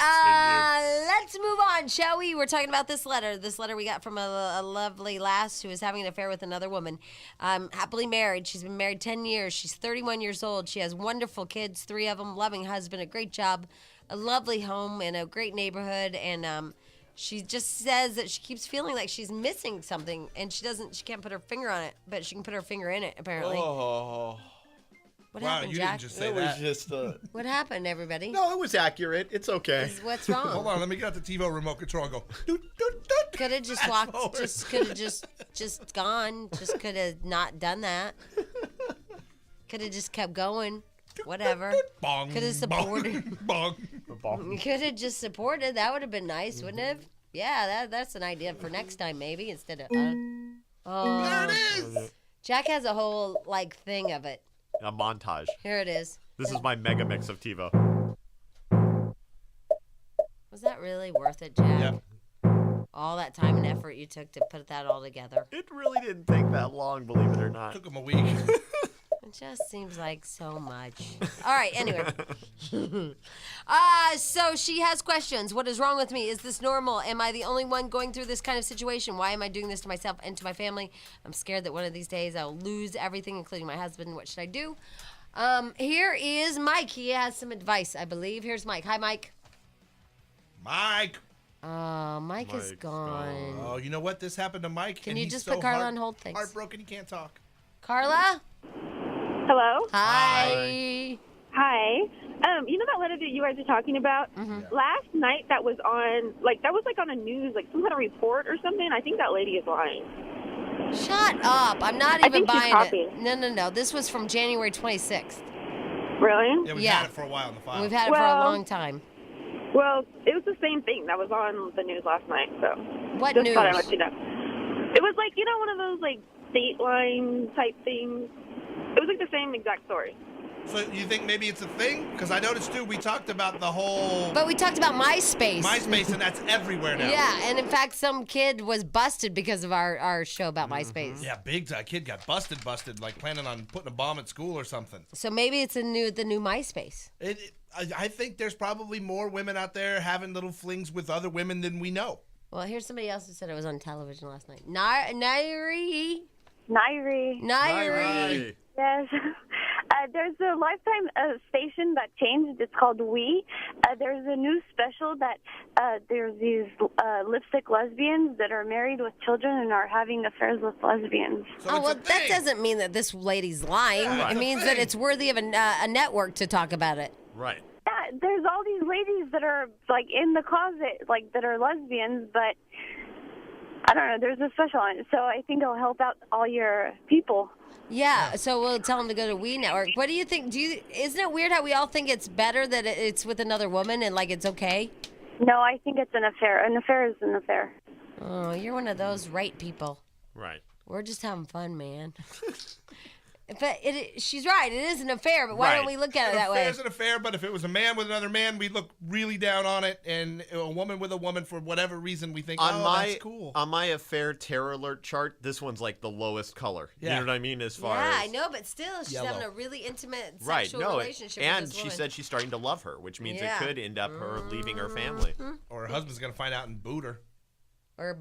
S2: let's move on, shall we? We're talking about this letter. This letter we got from a lovely lass who is having an affair with another woman. Happily married. She's been married 10 years. She's 31 years old. She has wonderful kids, 3 of them, loving husband, a great job, a lovely home, in a great neighborhood. And she just says that she keeps feeling like she's missing something, and she can't put her finger on it, but she can put her finger in it, apparently.
S3: Oh.
S2: What
S1: Wow,
S2: happened,
S1: you
S2: Jack?
S1: didn't just say
S3: It
S1: that.
S3: was just
S2: What happened, everybody?
S3: No, it was accurate. It's okay.
S2: What's wrong?
S1: Hold on, let me get out the TiVo remote control and go. Doot, doot, doot.
S2: Could have just
S1: Fast
S2: walked.
S1: forward.
S2: Just could have just gone. Just could have not done that. Could have just kept going. Whatever.
S1: Bong.
S2: Could have supported.
S1: Bong.
S2: You could have just supported. That would have been nice, wouldn't it? Yeah, that's an idea for next time, maybe instead of. Oh,
S1: There it is.
S2: Jack has a whole thing of it.
S3: A montage.
S2: Here it is.
S3: This is my mega mix of TiVo.
S2: Was that really worth it, Jack?
S1: Yep.
S2: All that time and effort you took to put that all together.
S3: It really didn't take that long, believe it or not.
S1: Took him a week.
S2: It just seems like so much. All right, anyway. So she has questions. What is wrong with me? Is this normal? Am I the only one going through this kind of situation? Why am I doing this to myself and to my family? I'm scared that one of these days I'll lose everything, including my husband. What should I do? Here is Mike. He has some advice, I believe. Here's Mike. Hi, Mike.
S1: Mike.
S2: Mike is
S3: Mike's
S2: gone.
S1: Oh, you know what? This happened to Mike.
S2: Can
S1: and
S2: you
S1: he's
S2: just
S1: so
S2: put Carla on hold? Thanks.
S1: Heartbroken, he can't talk.
S2: Carla?
S5: Hello.
S2: Hi.
S5: Hi. You know that letter that you guys are talking about?
S2: Mm-hmm.
S5: Last night that was on, on a news, some kind of report or something. I think that lady is lying.
S2: Shut up. I'm not
S5: I
S2: even
S5: think she's
S2: buying
S5: copying.
S2: it. No. This was from January 26th.
S5: Really?
S1: Yeah, we've
S2: Yeah.
S1: had it for a while in the file.
S2: We've had it for a
S5: Well-
S2: long time.
S5: Well, it was the same thing that was on the news last night, so.
S2: What
S5: just
S2: news?
S5: thought I'd let you know. It was one of those, Dateline type things. It was the same exact story.
S1: So you think maybe it's a thing? Because I noticed, too, we talked about the whole
S2: But we talked about MySpace.
S1: MySpace, and that's everywhere now.
S2: Yeah, and in fact, some kid was busted because of our show about MySpace.
S1: Yeah, big time. Kid got busted, planning on putting a bomb at school or something.
S2: So maybe it's the new MySpace.
S1: I think there's probably more women out there having little flings with other women than we know.
S2: Well, here's somebody else who said it was on television last night. Nairi.
S3: Nairi.
S11: Yes. There's a Lifetime station that changed. It's called We. There's a new special that there's these lipstick lesbians that are married with children and are having affairs with lesbians.
S2: Oh, well, that doesn't mean that this lady's lying.
S11: Yeah,
S2: it
S11: it's a
S2: means that
S11: thing.
S2: it's worthy of a network to talk about it.
S3: Right.
S11: Yeah, there's all these ladies that are in the closet, that are lesbians, but I don't know. There's a special on it, so I think it'll help out all your people.
S2: Yeah, so we'll tell them to go to We Network. What do you think? Isn't it weird how we all think it's better that it's with another woman and it's okay?
S11: No, I think it's an affair. An affair is an affair.
S2: Oh, you're one of those right people.
S3: Right.
S2: We're just having fun, man. But she's right. It is an affair, but why don't we look at it that way?
S1: An affair is an affair, but if it was a man with another man, we'd look really down on it, and a woman with a woman, for whatever reason, we think, that's cool.
S3: On my affair terror alert chart, this one's like the lowest color.
S1: Yeah.
S3: You know what I mean? As far
S2: Yeah,
S3: as...
S2: I know, but still, she's
S1: Yellow.
S2: having a really intimate sexual relationship
S3: and
S2: with this
S3: she
S2: woman.
S3: said she's starting to love her, which means
S2: Yeah.
S3: it could end up her leaving her family.
S1: Or her husband's going to find out and boot her.
S2: Or